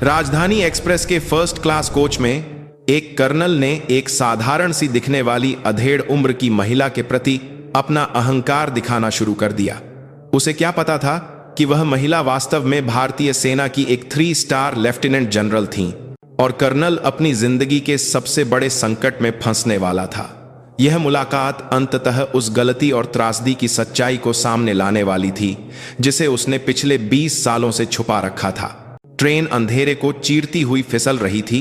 राजधानी एक्सप्रेस के first class coach में एक कर्नल ने एक साधारण सी दिखने वाली अधेड़ उम्र की महिला के प्रति अपना अहंकार दिखाना शुरू कर दिया। उसे क्या पता था कि वह महिला वास्तव में भारतीय सेना की एक 3 स्टार लेफ्टिनेंट जनरल थीं और कर्नल अपनी जिंदगी के सबसे बड़े संकट में फंसने वाला था। यह मुलाकात अंततः उस गलती और त्रासदी की सच्चाई को सामने लाने वाली थी जिसे उसने पिछले 20 सालों से छुपा रखा था। ट्रेन अंधेरे को चीरती हुई फिसल रही थी,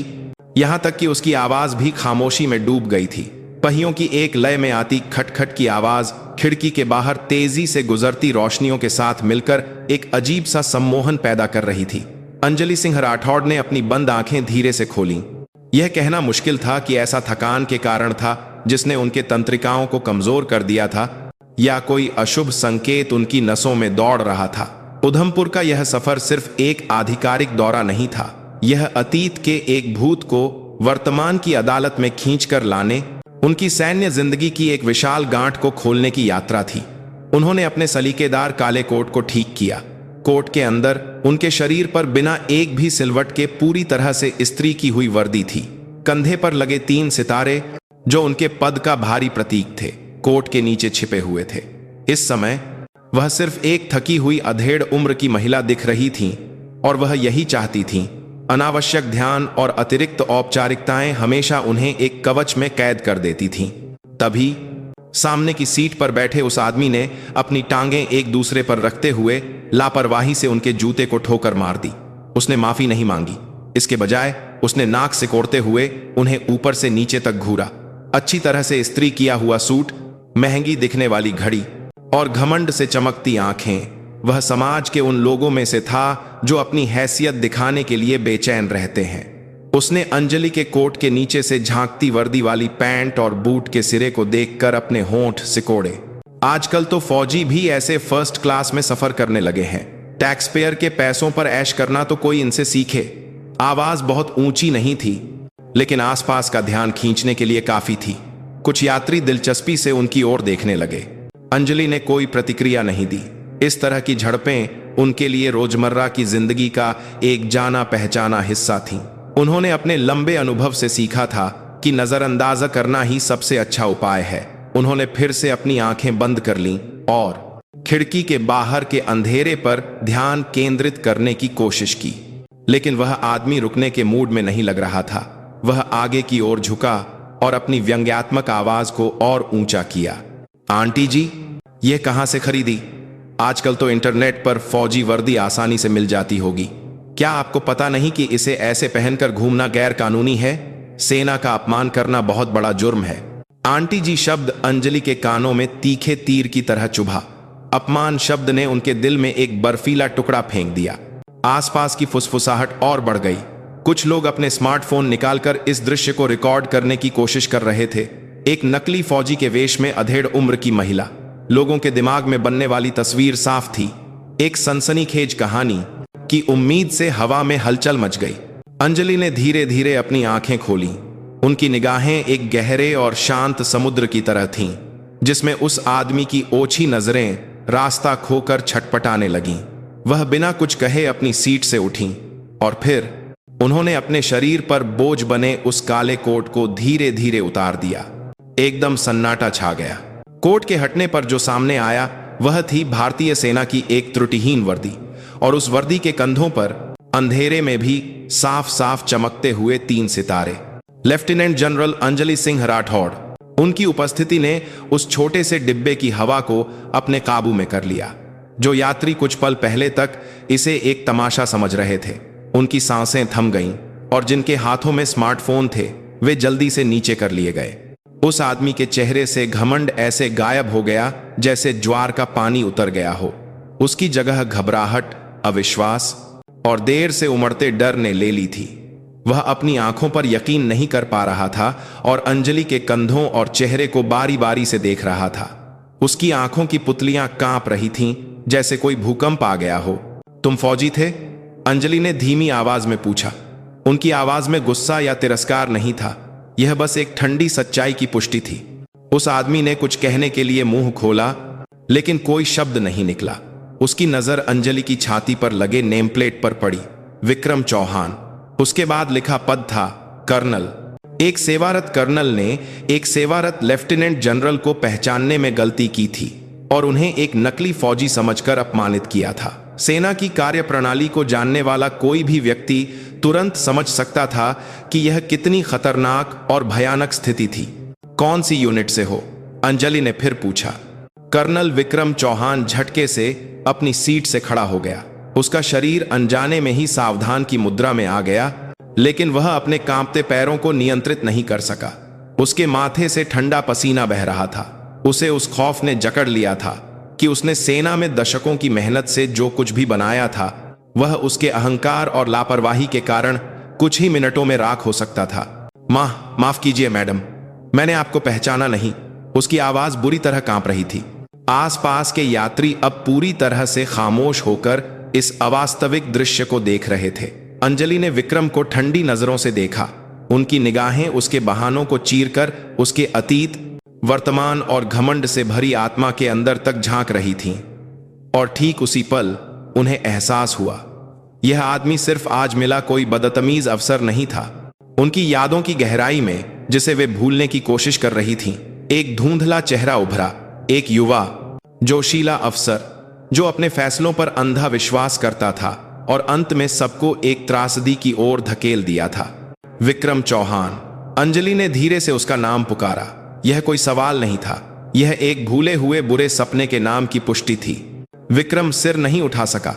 यहां तक कि उसकी आवाज भी खामोशी में डूब गई थी। पहियों की एक लय में आती खटखट की आवाज खिड़की के बाहर तेजी से गुजरती रोशनियों के साथ मिलकर एक अजीब सा सम्मोहन पैदा कर रही थी। अंजलि सिंह राठौड़ ने अपनी बंद आंखें धीरे से खोलीं। यह कहना मुश्किल था कि ऐसा थकान के कारण था जिसने उनके तंत्रिकाओं को कमजोर कर दिया था या कोई अशुभ संकेत उनकी नसों में दौड़ रहा था। उधमपुर का यह सफर सिर्फ एक आधिकारिक दौरा नहीं था, यह अतीत के एक भूत को वर्तमान की अदालत में खींचकर लाने, उनकी सैन्य जिंदगी की एक विशाल गांठ को खोलने की यात्रा थी। उन्होंने अपने सलीकेदार काले कोट को ठीक किया। कोट के अंदर उनके शरीर पर बिना एक भी सिलवट के पूरी तरह से इस्त्री की हुई वर्दी थी। कंधे पर लगे 3 सितारे जो उनके पद का भारी प्रतीक थे, कोट के नीचे छिपे हुए थे। इस समय वह सिर्फ एक थकी हुई अधेड़ उम्र की महिला दिख रही थीं और वह यही चाहती थीं। अनावश्यक ध्यान और अतिरिक्त औपचारिकताएं हमेशा उन्हें एक कवच में कैद कर देती थीं। तभी सामने की सीट पर बैठे उस आदमी ने अपनी टांगें एक दूसरे पर रखते हुए लापरवाही से उनके जूते को ठोकर मार दी। उसने माफी नहीं मांगी, इसके बजाय उसने नाक सिकोड़ते हुए उन्हें ऊपर से नीचे तक घूरा। अच्छी तरह से इस्त्री किया हुआ सूट, महंगी दिखने वाली घड़ी और घमंड से चमकती आंखें, वह समाज के उन लोगों में से था जो अपनी हैसियत दिखाने के लिए बेचैन रहते हैं। उसने अंजलि के कोट के नीचे से झांकती वर्दी वाली पैंट और बूट के सिरे को देखकर अपने होंठ सिकोड़े। आजकल तो फौजी भी ऐसे फर्स्ट क्लास में सफर करने लगे हैं। टैक्स पेयर के पैसों पर ऐश करना तो कोई इनसे सीखे। आवाज बहुत ऊंची नहीं थी, लेकिन आसपास का ध्यान खींचने के लिए काफी थी। कुछ यात्री दिलचस्पी से उनकी ओर देखने लगे। अंजलि ने कोई प्रतिक्रिया नहीं दी। इस तरह की झड़पें उनके लिए रोजमर्रा की जिंदगी का एक जाना पहचाना हिस्सा थीं। उन्होंने अपने लंबे अनुभव से सीखा था कि नजरअंदाज करना ही सबसे अच्छा उपाय है। उन्होंने फिर से अपनी आंखें बंद कर लीं और खिड़की के बाहर के अंधेरे पर ध्यान केंद्रित करने की कोशिश की, लेकिन वह आदमी रुकने के मूड में नहीं लग रहा था। वह आगे की ओर झुका और अपनी व्यंग्यात्मक आवाज को और ऊंचा किया। आंटी जी, यह कहां से खरीदी? आजकल तो इंटरनेट पर फौजी वर्दी आसानी से मिल जाती होगी। क्या आपको पता नहीं कि इसे ऐसे पहनकर घूमना गैर कानूनी है? सेना का अपमान करना बहुत बड़ा जुर्म है। आंटी जी शब्द अंजलि के कानों में तीखे तीर की तरह चुभा। अपमान शब्द ने उनके दिल में एक बर्फीला टुकड़ा फेंक दिया। आसपास की फुसफुसाहट और बढ़ गई। कुछ लोग अपने स्मार्टफोन निकालकर इस दृश्य को रिकॉर्ड करने की कोशिश कर रहे थे। एक नकली फौजी के वेश में अधेड़ उम्र की महिला। लोगों के दिमाग में बनने वाली तस्वीर साफ थी, एक सनसनीखेज कहानी की उम्मीद से हवा में हलचल मच गई। अंजलि ने धीरे धीरे अपनी आंखें खोलीं। उनकी निगाहें एक गहरे और शांत समुद्र की तरह थीं, जिसमें उस आदमी की ओछी नजरें रास्ता खोकर छटपटाने लगीं। वह बिना कुछ कहे अपनी सीट से उठीं और फिर उन्होंने अपने शरीर पर बोझ बने उस काले कोट को धीरे धीरे उतार दिया। एकदम सन्नाटा छा गया। कोट के हटने पर जो सामने आया वह थी भारतीय सेना की एक त्रुटिहीन वर्दी, और उस वर्दी के कंधों पर अंधेरे में भी साफ साफ चमकते हुए 3 सितारे। Lieutenant general Anjali Singh Rathore. उनकी उपस्थिति ने उस छोटे से डिब्बे की हवा को अपने काबू में कर लिया। जो यात्री कुछ पल पहले तक इसे एक तमाशा समझ रहे थे, उनकी सांसें थम गईं और जिनके हाथों में स्मार्टफोन थे वे जल्दी से नीचे कर लिए गए। उस आदमी के चेहरे से घमंड ऐसे गायब हो गया जैसे ज्वार का पानी उतर गया हो। उसकी जगह घबराहट, अविश्वास और देर से उमड़ते डर ने ले ली थी। वह अपनी आंखों पर यकीन नहीं कर पा रहा था और अंजलि के कंधों और चेहरे को बारी बारी से देख रहा था। उसकी आंखों की पुतलियां कांप रही थीं जैसे कोई भूकंप आ गया हो। तुम फौजी थे? अंजलि ने धीमी आवाज में पूछा। उनकी आवाज में गुस्सा या तिरस्कार नहीं था, यह बस एक ठंडी सच्चाई की पुष्टि थी। उस आदमी ने कुछ कहने के लिए मुंह खोला, लेकिन कोई शब्द नहीं निकला। उसकी नजर अंजलि की छाती पर लगे नेम प्लेट पर पड़ी। विक्रम चौहान। उसके बाद लिखा पद था कर्नल। एक सेवारत कर्नल ने एक सेवारत लेफ्टिनेंट जनरल को पहचानने में गलती की थी और उन्हें एक नकली फौजी समझकर अपमानित किया था। सेना की कार्यप्रणाली को जानने वाला कोई भी व्यक्ति तुरंत समझ सकता था कि यह कितनी खतरनाक और भयानक स्थिति थी। कौन सी यूनिट से हो? अंजलि ने फिर पूछा। कर्नल विक्रम चौहान झटके से अपनी सीट से खड़ा हो गया। उसका शरीर अनजाने में ही सावधान की मुद्रा में आ गया, लेकिन वह अपने कांपते पैरों को नियंत्रित नहीं कर सका। उसके माथे से ठंडा पसीना बह रहा था। उसे उस खौफ ने जकड़ लिया था कि उसने सेना में दशकों की मेहनत से जो कुछ भी बनाया था, वह उसके अहंकार और लापरवाही के कारण कुछ ही मिनटों में राख हो सकता था। माफ कीजिए मैडम, मैंने आपको पहचाना नहीं। उसकी आवाज बुरी तरह कांप रही थी। आसपास के यात्री अब पूरी तरह से खामोश होकर इस अवास्तविक दृश्य को देख रहे थे। अंजलि ने विक्रम को ठंडी नजरों से देखा। उनकी निगाहें उसके बहानों को चीरकर उसके अतीत, वर्तमान और घमंड से भरी आत्मा के अंदर तक झांक रही थीं। और ठीक उसी पल उन्हें एहसास हुआ, यह आदमी सिर्फ आज मिला कोई बदतमीज अफसर नहीं था। उनकी यादों की गहराई में, जिसे वे भूलने की कोशिश कर रही थीं, एक धुंधला चेहरा उभरा। एक युवा जोशीला अफसर जो अपने फैसलों पर अंधा विश्वास करता था और अंत में सबको एक त्रासदी की ओर धकेल दिया था। विक्रम चौहान। अंजलि ने धीरे से उसका नाम पुकारा। यह कोई सवाल नहीं था, यह एक भूले हुए बुरे सपने के नाम की पुष्टि थी। विक्रम सिर नहीं उठा सका,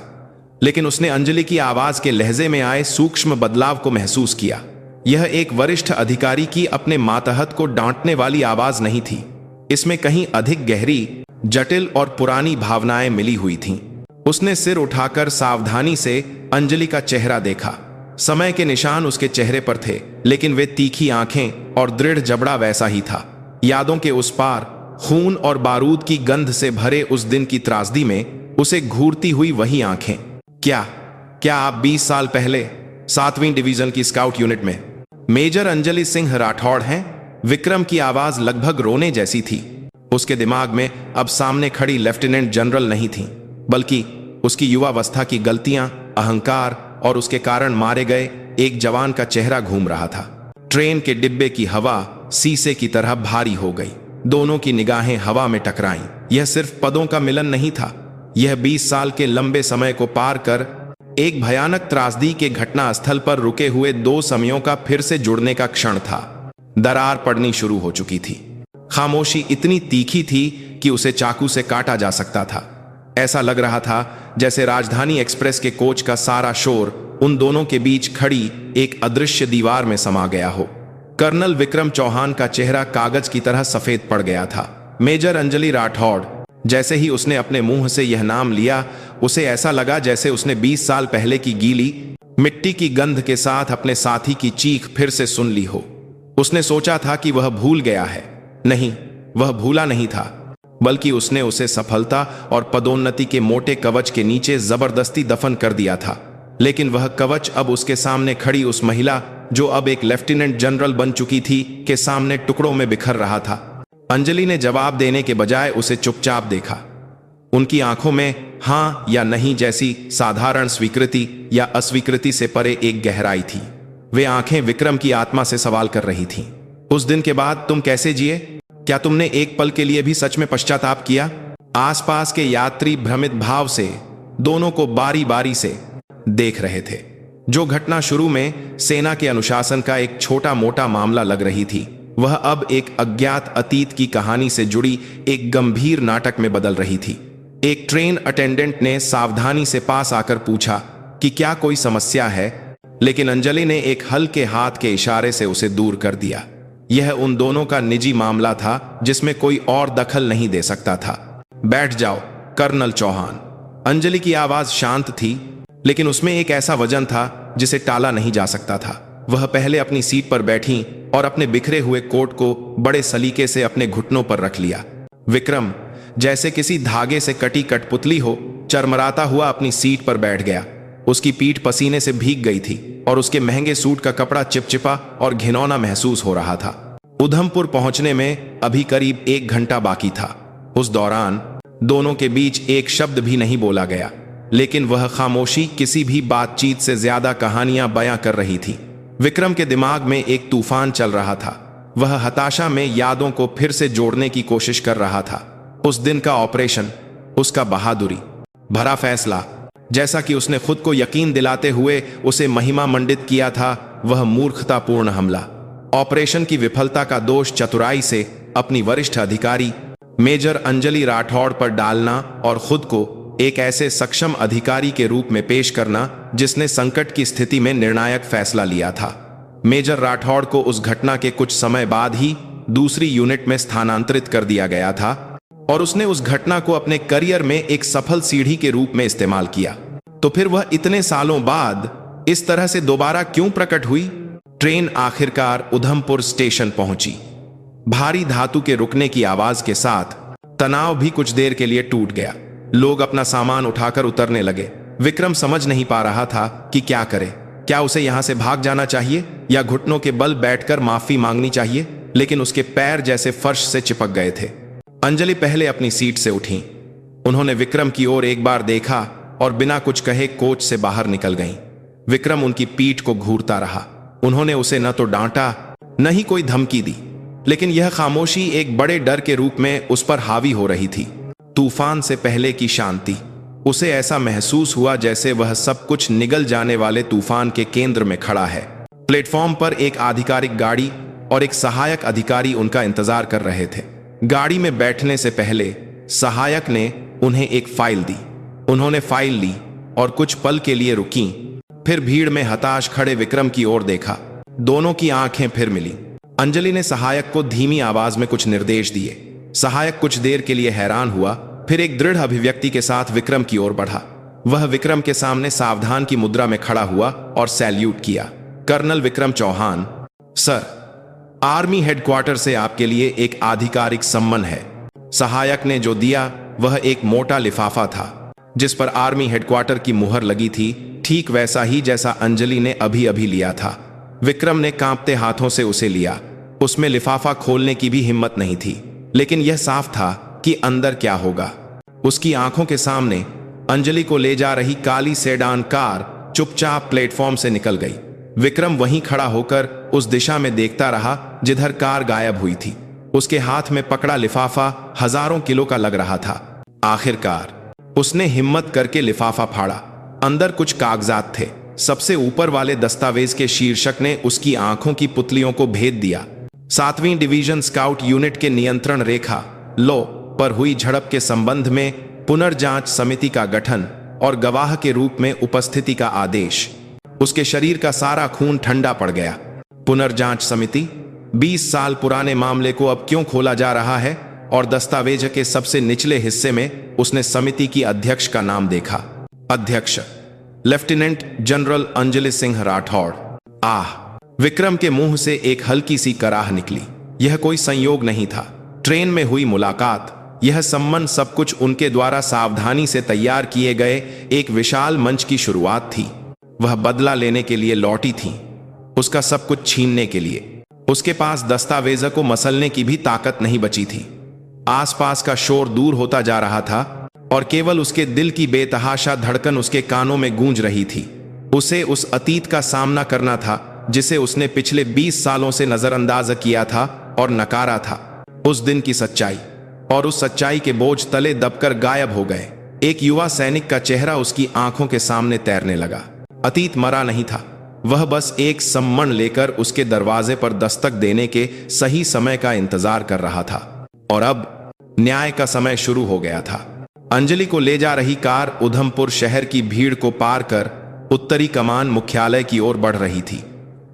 लेकिन उसने अंजलि की आवाज के लहजे में आए सूक्ष्म बदलाव को महसूस किया। यह एक वरिष्ठ अधिकारी की अपने मातहत को डांटने वाली आवाज नहीं थी। इसमें कहीं अधिक गहरी, जटिल और पुरानी भावनाएं मिली हुई थीं। उसने सिर उठाकर सावधानी से अंजलि का चेहरा देखा। समय के निशान उसके चेहरे पर थे, लेकिन वे तीखी आंखें और दृढ़ जबड़ा वैसा ही था। यादों के उस पार, खून और बारूद की गंध से भरे उस दिन की त्रासदी में उसे घूरती हुई वही आंखें। क्या आप 20 साल पहले 7वीं डिवीजन की स्काउट यूनिट में मेजर अंजलि सिंह राठौड़ हैं? विक्रम की आवाज लगभग रोने जैसी थी। उसके दिमाग में अब सामने खड़ी लेफ्टिनेंट जनरल नहीं थी, बल्कि उसकी युवावस्था की गलतियां, अहंकार और उसके कारण मारे गए एक जवान का चेहरा घूम रहा था। ट्रेन के डिब्बे की हवा शीशे की तरह भारी हो गई। दोनों की निगाहें हवा में टकराईं। यह सिर्फ पदों का मिलन नहीं था, यह 20 साल के लंबे समय को पार कर एक भयानक त्रासदी के घटना स्थल पर रुके हुए दो समयों का फिर से जुड़ने का क्षण था। दरार पड़नी शुरू हो चुकी थी। खामोशी इतनी तीखी थी कि उसे चाकू से काटा जा सकता था। ऐसा लग रहा था जैसे राजधानी एक्सप्रेस के कोच का सारा शोर उन दोनों के बीच खड़ी एक अदृश्य दीवार में समा गया हो। कर्नल विक्रम चौहान का चेहरा कागज की तरह सफेद पड़ गया था। मेजर अंजलि राठौड़। जैसे ही उसने अपने मुंह से यह नाम लिया, उसे ऐसा लगा जैसे उसने 20 साल पहले की गीली मिट्टी की गंध के साथ अपने साथी की चीख फिर से सुन ली हो। उसने सोचा था कि वह भूल गया है। नहीं, वह भूला नहीं था, बल्कि उसने उसे सफलता और पदोन्नति के मोटे कवच के नीचे जबरदस्ती दफन कर दिया था। लेकिन वह कवच अब उसके सामने खड़ी उस महिला, जो अब एक लेफ्टिनेंट जनरल बन चुकी थी, के सामने टुकड़ों में बिखर रहा था। अंजलि ने जवाब देने के बजाय उसे चुपचाप देखा। उनकी आंखों में हां या नहीं जैसी साधारण स्वीकृति या अस्वीकृति से परे एक गहराई थी। वे आंखें विक्रम की आत्मा से सवाल कर रही थीं। उस दिन के बाद तुम कैसे जिए? क्या तुमने एक पल के लिए भी सच में पश्चाताप किया? आसपास के यात्री भ्रमित भाव से दोनों को बारी बारी से देख रहे थे। जो घटना शुरू में सेना के अनुशासन का एक छोटा मोटा मामला लग रही थी, वह अब एक अज्ञात अतीत की कहानी से जुड़ी एक गंभीर नाटक में बदल रही थी। एक ट्रेन अटेंडेंट ने सावधानी से पास आकर पूछा कि क्या कोई समस्या है, लेकिन अंजलि ने एक हल्के हाथ के इशारे से उसे दूर कर दिया। यह उन दोनों का निजी मामला था, जिसमें कोई और दखल नहीं दे सकता था। बैठ जाओ कर्नल चौहान। अंजलि की आवाज शांत थी, लेकिन उसमें एक ऐसा वजन था जिसे टाला नहीं जा सकता था। वह पहले अपनी सीट पर बैठी और अपने बिखरे हुए कोट को बड़े सलीके से अपने घुटनों पर रख लिया। विक्रम जैसे किसी धागे से कटी कठपुतली हो, चरमराता हुआ अपनी सीट पर बैठ गया। उसकी पीठ पसीने से भीग गई थी और उसके महंगे सूट का कपड़ा चिपचिपा और घिनौना महसूस हो रहा था। उधमपुर पहुंचने में अभी करीब 1 घंटा बाकी था। उस दौरान दोनों के बीच एक शब्द भी नहीं बोला गया। लेकिन वह खामोशी किसी भी बातचीत से ज्यादा कहानियां बयां कर रही थी। विक्रम के दिमाग में एक तूफान चल रहा था। वह हताशा में यादों को फिर से जोड़ने की कोशिश कर रहा था। उस दिन का ऑपरेशन, उसका बहादुरी भरा फैसला, जैसा कि उसने खुद को यकीन दिलाते हुए उसे महिमा मंडित किया था, वह मूर्खतापूर्ण हमला। ऑपरेशन की विफलता का दोष चतुराई से अपनी वरिष्ठ अधिकारी मेजर अंजलि राठौड़ पर डालना और खुद को एक ऐसे सक्षम अधिकारी के रूप में पेश करना जिसने संकट की स्थिति में निर्णायक फैसला लिया था। मेजर राठौड़ को उस घटना के कुछ समय बाद ही दूसरी यूनिट में स्थानांतरित कर दिया गया था और उसने उस घटना को अपने करियर में एक सफल सीढ़ी के रूप में इस्तेमाल किया। तो फिर वह इतने सालों बाद इस तरह से दोबारा क्यों प्रकट हुई? ट्रेन आखिरकार उधमपुर स्टेशन पहुंची। भारी धातु के रुकने की आवाज के साथ तनाव भी कुछ देर के लिए टूट गया। लोग अपना सामान उठाकर उतरने लगे। विक्रम समझ नहीं पा रहा था कि क्या करे। क्या उसे यहां से भाग जाना चाहिए या घुटनों के बल बैठकर माफी मांगनी चाहिए? लेकिन उसके पैर जैसे फर्श से चिपक गए थे। अंजलि पहले अपनी सीट से उठी। उन्होंने विक्रम की ओर एक बार देखा और बिना कुछ कहे कोच से बाहर निकल गईं। विक्रम उनकी पीठ को घूरता रहा। उन्होंने उसे न तो डांटा, न ही कोई धमकी दी, लेकिन यह खामोशी एक बड़े डर के रूप में उस पर हावी हो रही थी। तूफान से पहले की शांति। उसे ऐसा महसूस हुआ जैसे वह सब कुछ निगल जाने वाले तूफान के केंद्र में खड़ा है। प्लेटफॉर्म पर एक आधिकारिक गाड़ी और एक सहायक अधिकारी उनका इंतजार कर रहे थे। गाड़ी में बैठने से पहले सहायक ने उन्हें एक फाइल दी। उन्होंने फाइल ली और कुछ पल के लिए रुकी, फिर भीड़ में हताश खड़े विक्रम की ओर देखा। दोनों की आंखें फिर मिली। अंजलि ने सहायक को धीमी आवाज में कुछ निर्देश दिए। सहायक कुछ देर के लिए हैरान हुआ, फिर एक दृढ़ अभिव्यक्ति के साथ विक्रम की ओर बढ़ा। वह विक्रम के सामने सावधान की मुद्रा में खड़ा हुआ और सैल्यूट किया। Colonel Vikram Chauhan. Sir, army headquarters से आपके लिए एक आधिकारिक सम्मन है। सहायक ने जो दिया वह एक मोटा लिफाफा था जिस पर आर्मी हेडक्वार्टर की मुहर लगी थी, ठीक वैसा ही जैसा अंजलि ने अभी अभी लिया था। विक्रम ने कांपते हाथों से उसे लिया। उसमें लिफाफा खोलने की भी हिम्मत नहीं थी, लेकिन यह साफ था कि अंदर क्या होगा। उसकी आंखों के सामने अंजलि को ले जा रही काली सेडान कार चुपचाप प्लेटफॉर्म से निकल गई। विक्रम वहीं खड़ा होकर उस दिशा में देखता रहा जिधर कार गायब हुई थी। उसके हाथ में पकड़ा लिफाफा हजारों किलो का लग रहा था। आखिरकार उसने हिम्मत करके लिफाफा फाड़ा। अंदर कुछ कागजात थे। सबसे ऊपर वाले दस्तावेज के शीर्षक ने उसकी आंखों की पुतलियों को भेद दिया। 7वीं डिवीजन स्काउट यूनिट के नियंत्रण रेखा लो पर हुई झड़प के संबंध में पुनर्जांच समिति का गठन और गवाह के रूप में उपस्थिति का आदेश। उसके शरीर का सारा खून ठंडा पड़ गया। पुनर्जांच समिति? 20 साल पुराने मामले को अब क्यों खोला जा रहा है? और दस्तावेज के सबसे निचले हिस्से में उसने समिति की अध्यक्ष का नाम देखा। अध्यक्ष लेफ्टिनेंट जनरल अंजलि सिंह राठौड़। आह! विक्रम के मुंह से एक हल्की सी कराह निकली। यह कोई संयोग नहीं था। ट्रेन में हुई मुलाकात, यह सम्मन सब कुछ उनके द्वारा सावधानी से तैयार किए गए एक विशाल मंच की शुरुआत थी। वह बदला लेने के लिए लौटी थी, उसका सब कुछ छीनने के लिए। उसके पास दस्तावेज को मसलने की भी ताकत नहीं बची थी। आसपास का शोर दूर होता जा रहा था और केवल उसके दिल की बेतहाशा धड़कन उसके कानों में गूंज रही थी। उसे उस अतीत का सामना करना था जिसे उसने पिछले 20 सालों से नजरअंदाज किया था और नकारा था। उस दिन की सच्चाई, और उस सच्चाई के बोझ तले दबकर गायब हो गए। एक युवा सैनिक का चेहरा उसकी आंखों के सामने तैरने लगा। अतीत मरा नहीं था, वह बस एक सम्मन लेकर उसके दरवाजे पर दस्तक देने के सही समय का इंतजार कर रहा था। और अब न्याय का समय शुरू हो गया था। अंजलि को ले जा रही कार उधमपुर शहर की भीड़ को पार कर उत्तरी कमान मुख्यालय की ओर बढ़ रही थी।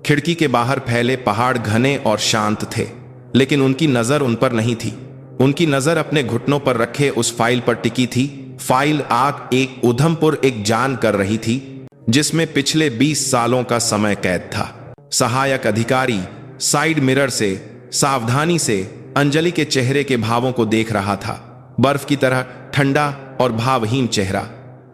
खिड़की के बाहर फैले पहाड़ घने और शांत थे, लेकिन उनकी नजर उन पर नहीं थी। उनकी नजर अपने घुटनों पर रखे उस फाइल पर टिकी थी। फाइल आग एक उधमपुर एक जान कर रही थी जिसमें पिछले 20 सालों का समय कैद था। सहायक अधिकारी साइड मिरर से सावधानी से अंजलि के चेहरे के भावों को देख रहा था। बर्फ की तरह ठंडा और भावहीन चेहरा,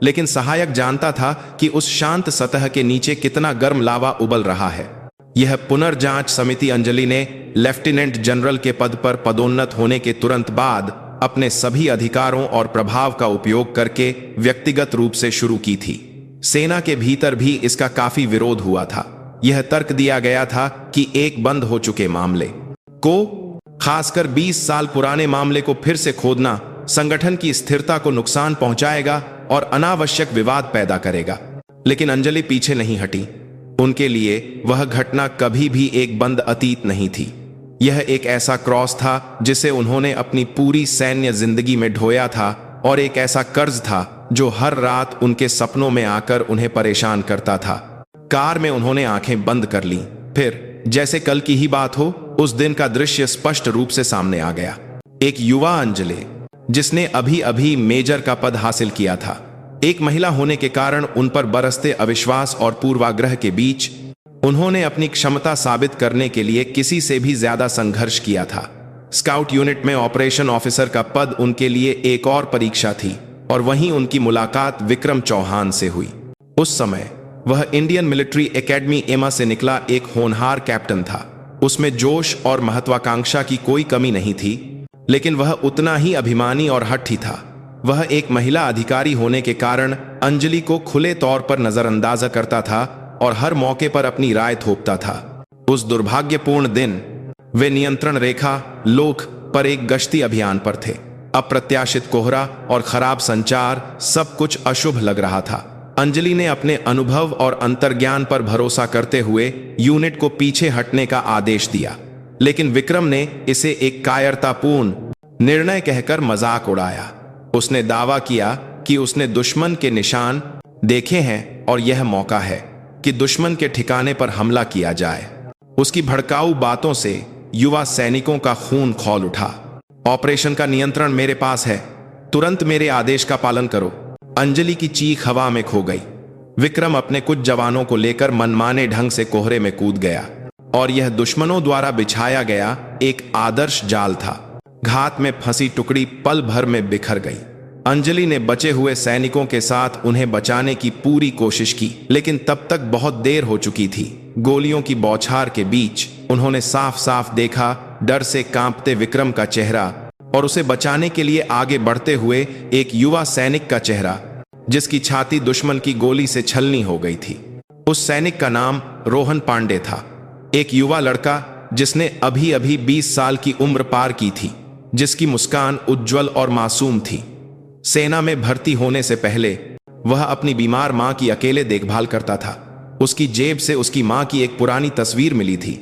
लेकिन सहायक जानता था कि उस शांत सतह के नीचे कितना गर्म लावा उबल रहा है। यह पुनर्जांच समिति अंजलि ने लेफ्टिनेंट जनरल के पद पर पदोन्नत होने के तुरंत बाद अपने सभी अधिकारों और प्रभाव का उपयोग करके व्यक्तिगत रूप से शुरू की थी। सेना के भीतर भी इसका काफी विरोध हुआ था। यह तर्क दिया गया था कि एक बंद हो चुके मामले को, खासकर 20 साल पुराने मामले को फिर से खोदना संगठन की स्थिरता को नुकसान पहुंचाएगा और अनावश्यक विवाद पैदा करेगा। लेकिन अंजलि पीछे नहीं हटी। उनके लिए वह घटना कभी भी एक बंद अतीत नहीं थी। यह एक ऐसा क्रॉस था जिसे उन्होंने अपनी पूरी सैन्य जिंदगी में ढोया था, और एक ऐसा कर्ज था जो हर रात उनके सपनों में आकर उन्हें परेशान करता था। कार में उन्होंने आंखें बंद कर लीं। फिर जैसे कल की ही बात हो, उस दिन का दृश्य स्पष्ट रूप से सामने आ गया। एक युवा अंजलि, जिसने अभी अभी मेजर का पद हासिल किया था, एक महिला होने के कारण उन पर बरसते अविश्वास और पूर्वाग्रह के बीच उन्होंने अपनी क्षमता साबित करने के लिए किसी से भी ज्यादा संघर्ष किया था। स्काउट यूनिट में ऑपरेशन ऑफिसर का पद उनके लिए एक और परीक्षा थी, और वहीं उनकी मुलाकात विक्रम चौहान से हुई। उस समय वह इंडियन मिलिट्री एकेडमी एमा से निकला एक होनहार कैप्टन था। उसमें जोश और महत्वाकांक्षा की कोई कमी नहीं थी, लेकिन वह उतना ही अभिमानी और हठी था। वह एक महिला अधिकारी होने के कारण अंजलि को खुले तौर पर नजरअंदाज करता था और हर मौके पर अपनी राय थोपता था। उस दुर्भाग्यपूर्ण दिन वे नियंत्रण रेखा लोक पर एक गश्ती अभियान पर थे। अप्रत्याशित कोहरा और खराब संचार, सब कुछ अशुभ लग रहा था। अंजलि ने अपने अनुभव और अंतर्ज्ञान पर भरोसा करते हुए यूनिट को पीछे हटने का आदेश दिया, लेकिन विक्रम ने इसे एक कायरतापूर्ण निर्णय कहकर मजाक उड़ाया। उसने दावा किया कि उसने दुश्मन के निशान देखे हैं और यह मौका है कि दुश्मन के ठिकाने पर हमला किया जाए। उसकी भड़काऊ बातों से युवा सैनिकों का खून खौल उठा। ऑपरेशन का नियंत्रण मेरे पास है, तुरंत मेरे आदेश का पालन करो। अंजलि की चीख हवा में खो गई। विक्रम अपने कुछ जवानों को लेकर मनमाने ढंग से कोहरे में कूद गया, और यह दुश्मनों द्वारा बिछाया गया एक आदर्श जाल था। घात में फंसी टुकड़ी पल भर में बिखर गई। अंजलि ने बचे हुए सैनिकों के साथ उन्हें बचाने की पूरी कोशिश की, लेकिन तब तक बहुत देर हो चुकी थी। गोलियों की बौछार के बीच उन्होंने साफ साफ देखा डर से कांपते विक्रम का चेहरा, और उसे बचाने के लिए आगे बढ़ते हुए एक युवा सैनिक का चेहरा, जिसकी छाती दुश्मन की गोली से छलनी हो गई थी। उस सैनिक का नाम रोहन पांडे था, एक युवा लड़का जिसने अभी अभी 20 साल की उम्र पार की थी, जिसकी मुस्कान उज्जवल और मासूम थी। सेना में भर्ती होने से पहले वह अपनी बीमार मां की अकेले देखभाल करता था। उसकी जेब से उसकी मां की एक पुरानी तस्वीर मिली थी।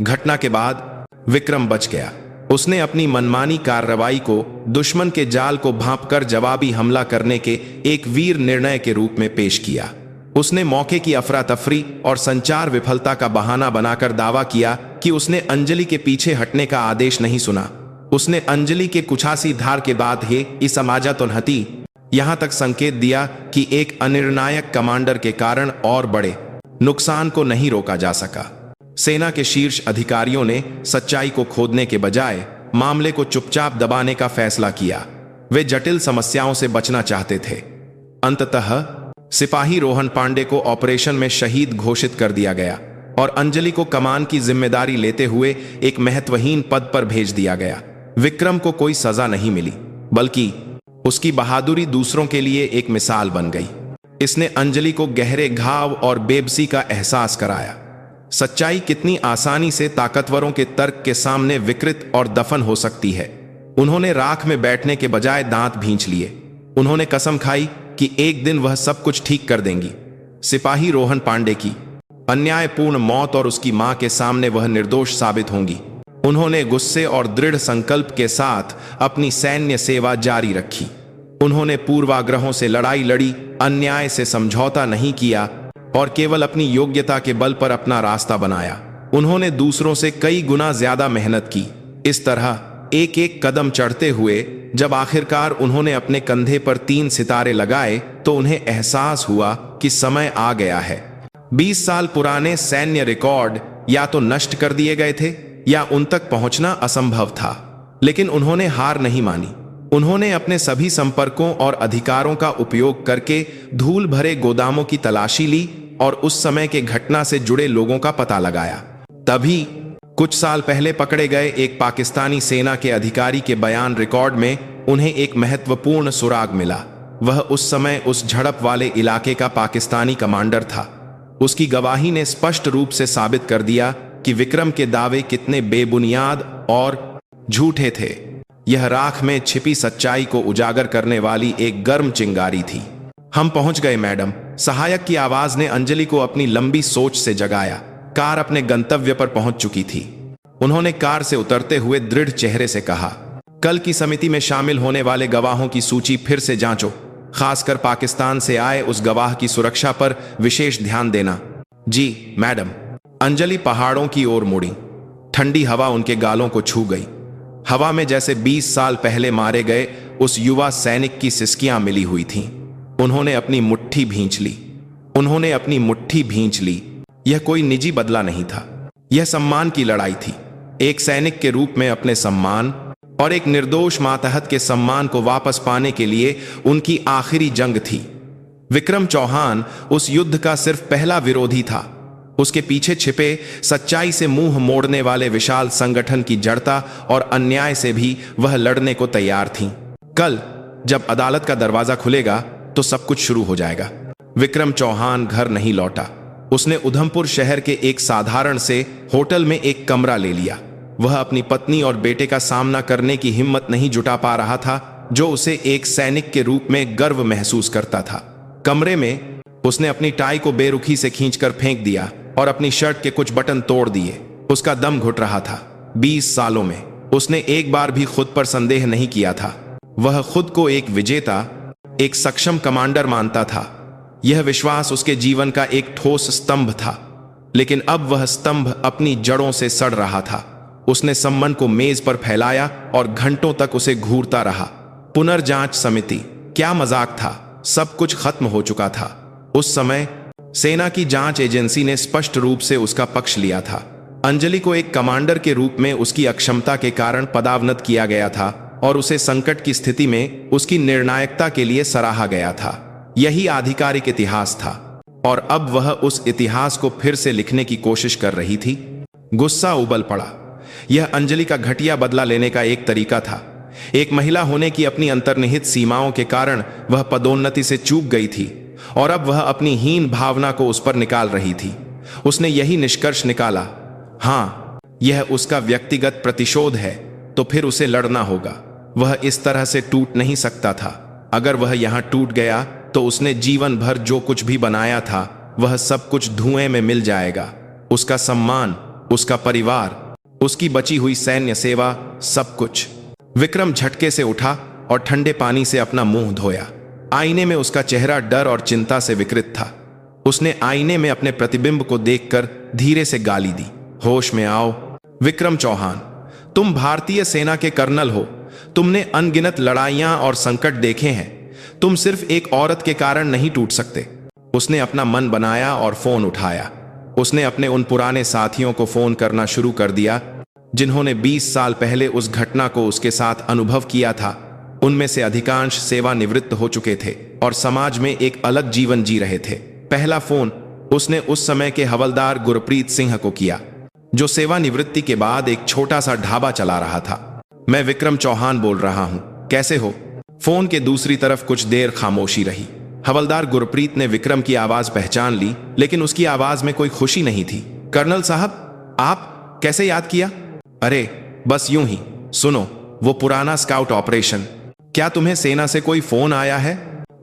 घटना के बाद विक्रम बच गया। उसने अपनी मनमानी कार्रवाई को दुश्मन के जाल को भांपकर जवाबी हमला करने के एक वीर निर्णय के रूप में पेश किया। उसने मौके की अफरा तफरी और संचार विफलता का बहाना बनाकर दावा किया कि उसने अंजलि के पीछे हटने का आदेश नहीं सुना। उसने अंजलि के कुछासी धार के बाद ही इस समाजतन हती, यहां तक संकेत दिया कि एक अनिर्णायक कमांडर के कारण और बड़े नुकसान को नहीं रोका जा सका। सेना के शीर्ष अधिकारियों ने सच्चाई को खोदने के बजाय मामले को चुपचाप दबाने का फैसला किया। वे जटिल समस्याओं से बचना चाहते थे। अंततः सिपाही रोहन पांडे को ऑपरेशन में शहीद घोषित कर दिया गया, और अंजलि को कमान की जिम्मेदारी लेते हुए एक महत्वहीन पद पर भेज दिया गया। विक्रम को कोई सजा नहीं मिली, बल्कि उसकी बहादुरी दूसरों के लिए एक मिसाल बन गई। इसने अंजलि को गहरे घाव और बेबसी का एहसास कराया। सच्चाई कितनी आसानी से ताकतवरों के तर्क के सामने विकृत और दफन हो सकती है। उन्होंने राख में बैठने के बजाय दांत भींच लिए। उन्होंने कसम खाई कि एक दिन वह सब कुछ ठीक कर देंगी। सिपाही रोहन पांडे की अन्यायपूर्ण मौत और उसकी मां के सामने वह निर्दोष साबित होंगी। उन्होंने गुस्से और दृढ़ संकल्प के साथ अपनी सैन्य सेवा जारी रखी। उन्होंने पूर्वाग्रहों से लड़ाई लड़ी, अन्याय से समझौता नहीं किया, और केवल अपनी योग्यता के बल पर अपना रास्ता बनाया। उन्होंने दूसरों से कई गुना ज्यादा मेहनत की। इस तरह एक एक कदम चढ़ते हुए जब आखिरकार उन्होंने अपने कंधे पर 3 सितारे लगाए, तो उन्हें एहसास हुआ कि समय आ गया है। 20 साल पुराने सैन्य रिकॉर्ड या तो नष्ट कर दिए गए थे या उन तक पहुंचना असंभव था, लेकिन उन्होंने हार नहीं मानी। उन्होंने अपने सभी संपर्कों और अधिकारों का उपयोग करके धूल भरे गोदामों की तलाशी ली और उस समय के घटना से जुड़े लोगों का पता लगाया। तभी कुछ साल पहले पकड़े गए एक पाकिस्तानी सेना के अधिकारी के बयान रिकॉर्ड में उन्हें एक महत्वपूर्ण सुराग मिला। वह उस समय उस झड़प वाले इलाके का पाकिस्तानी कमांडर था। उसकी गवाही ने स्पष्ट रूप से साबित कर दिया कि विक्रम के दावे कितने बेबुनियाद और झूठे थे। यह राख में छिपी सच्चाई को उजागर करने वाली एक गर्म चिंगारी थी। हम पहुंच गए मैडम, सहायक की आवाज ने अंजलि को अपनी लंबी सोच से जगाया। कार अपने गंतव्य पर पहुंच चुकी थी। उन्होंने कार से उतरते हुए दृढ़ चेहरे से कहा, कल की समिति में शामिल होने वाले गवाहों की सूची फिर से जांचो। खासकर पाकिस्तान से आए उस गवाह की सुरक्षा पर विशेष ध्यान देना। जी मैडम। अंजलि पहाड़ों की ओर मुड़ी। ठंडी हवा उनके गालों को छू गई। हवा में जैसे 20 साल पहले मारे गए उस युवा सैनिक की सिसकियां मिली हुई थीं। उन्होंने अपनी मुट्ठी भींच ली। यह कोई निजी बदला नहीं था, यह सम्मान की लड़ाई थी। एक सैनिक के रूप में अपने सम्मान और एक निर्दोष मातहत के सम्मान को वापस पाने के लिए उनकी आखिरी जंग थी। विक्रम चौहान उस युद्ध का सिर्फ पहला विरोधी था। उसके पीछे छिपे सच्चाई से मुंह मोड़ने वाले विशाल संगठन की जड़ता और अन्याय से भी वह लड़ने को तैयार थीं। कल जब अदालत का दरवाजा खुलेगा तो सब कुछ शुरू हो जाएगा। विक्रम चौहान घर नहीं लौटा। उसने उधमपुर शहर के एक साधारण से होटल में एक कमरा ले लिया। वह अपनी पत्नी और बेटे का सामना करने की हिम्मत नहीं जुटा पा रहा था, जो उसे एक सैनिक के रूप में गर्व महसूस करता था। कमरे में उसने अपनी टाई को बेरुखी से खींचकर फेंक दिया और अपनी शर्ट के कुछ बटन तोड़ दिए। उसका दम घुट रहा था। 20 सालों में उसने एक बार भी खुद पर संदेह नहीं किया था। वह खुद को एक विजेता, एक सक्षम कमांडर मानता था। यह विश्वास उसके जीवन का एक ठोस स्तंभ था। लेकिन अब वह स्तंभ अपनी जड़ों से सड़ रहा था। उसने सम्मन को मेज पर फैलाया और घंटों तक उसे घूरता रहा। पुनर्जांच समिति, क्या मजाक था। सब कुछ खत्म हो चुका था। उस समय सेना की जांच एजेंसी ने स्पष्ट रूप से उसका पक्ष लिया था। अंजलि को एक कमांडर के रूप में उसकी अक्षमता के कारण पदावनत किया गया था और उसे संकट की स्थिति में उसकी निर्णायकता के लिए सराहा गया था। यही आधिकारिक इतिहास था और अब वह उस इतिहास को फिर से लिखने की कोशिश कर रही थी। गुस्सा उबल पड़ा। यह अंजलि का घटिया बदला लेने का एक तरीका था। एक महिला होने की अपनी अंतर्निहित सीमाओं के कारण वह पदोन्नति से चूक गई थी और अब वह अपनी हीन भावना को उस पर निकाल रही थी। उसने यही निष्कर्ष निकाला, हाँ, यह उसका व्यक्तिगत प्रतिशोध है, तो फिर उसे लड़ना होगा। वह इस तरह से टूट नहीं सकता था। अगर वह यहां टूट गया तो उसने जीवन भर जो कुछ भी बनाया था वह सब कुछ धुएं में मिल जाएगा। उसका सम्मान, उसका परिवार, उसकी बची हुई सैन्य सेवा, सब कुछ। विक्रम झटके से उठा और ठंडे पानी से अपना मुंह धोया। आईने में उसका चेहरा डर और चिंता से विकृत था। उसने आईने में अपने प्रतिबिंब को देखकर धीरे से गाली दी, होश में आओ। विक्रम चौहान, तुम भारतीय सेना के कर्नल हो। तुमने अनगिनत लड़ाइयां और संकट देखे हैं। तुम सिर्फ एक औरत के कारण नहीं टूट सकते। उसने अपना मन बनाया और फोन उठाया। उसने अपने उन पुराने साथियों को फोन करना शुरू कर दिया जिन्होंने 20 साल पहले उस घटना को उसके साथ अनुभव किया था। उनमें से अधिकांश सेवानिवृत्त हो चुके थे और समाज में एक अलग जीवन जी रहे थे। पहला फोन उसने उस समय के हवलदार गुरप्रीत सिंह को किया, जो सेवानिवृत्ति के बाद एक छोटा सा ढाबा चला रहा था। मैं विक्रम चौहान बोल रहा हूं, कैसे हो? फोन के दूसरी तरफ कुछ देर खामोशी रही। हवलदार गुरप्रीत ने विक्रम की आवाज पहचान ली, लेकिन उसकी आवाज में कोई खुशी नहीं थी। कर्नल साहब, आप कैसे याद किया? अरे बस यूं ही। सुनो, वो पुराना स्काउट ऑपरेशन, क्या तुम्हें सेना से कोई फोन आया है?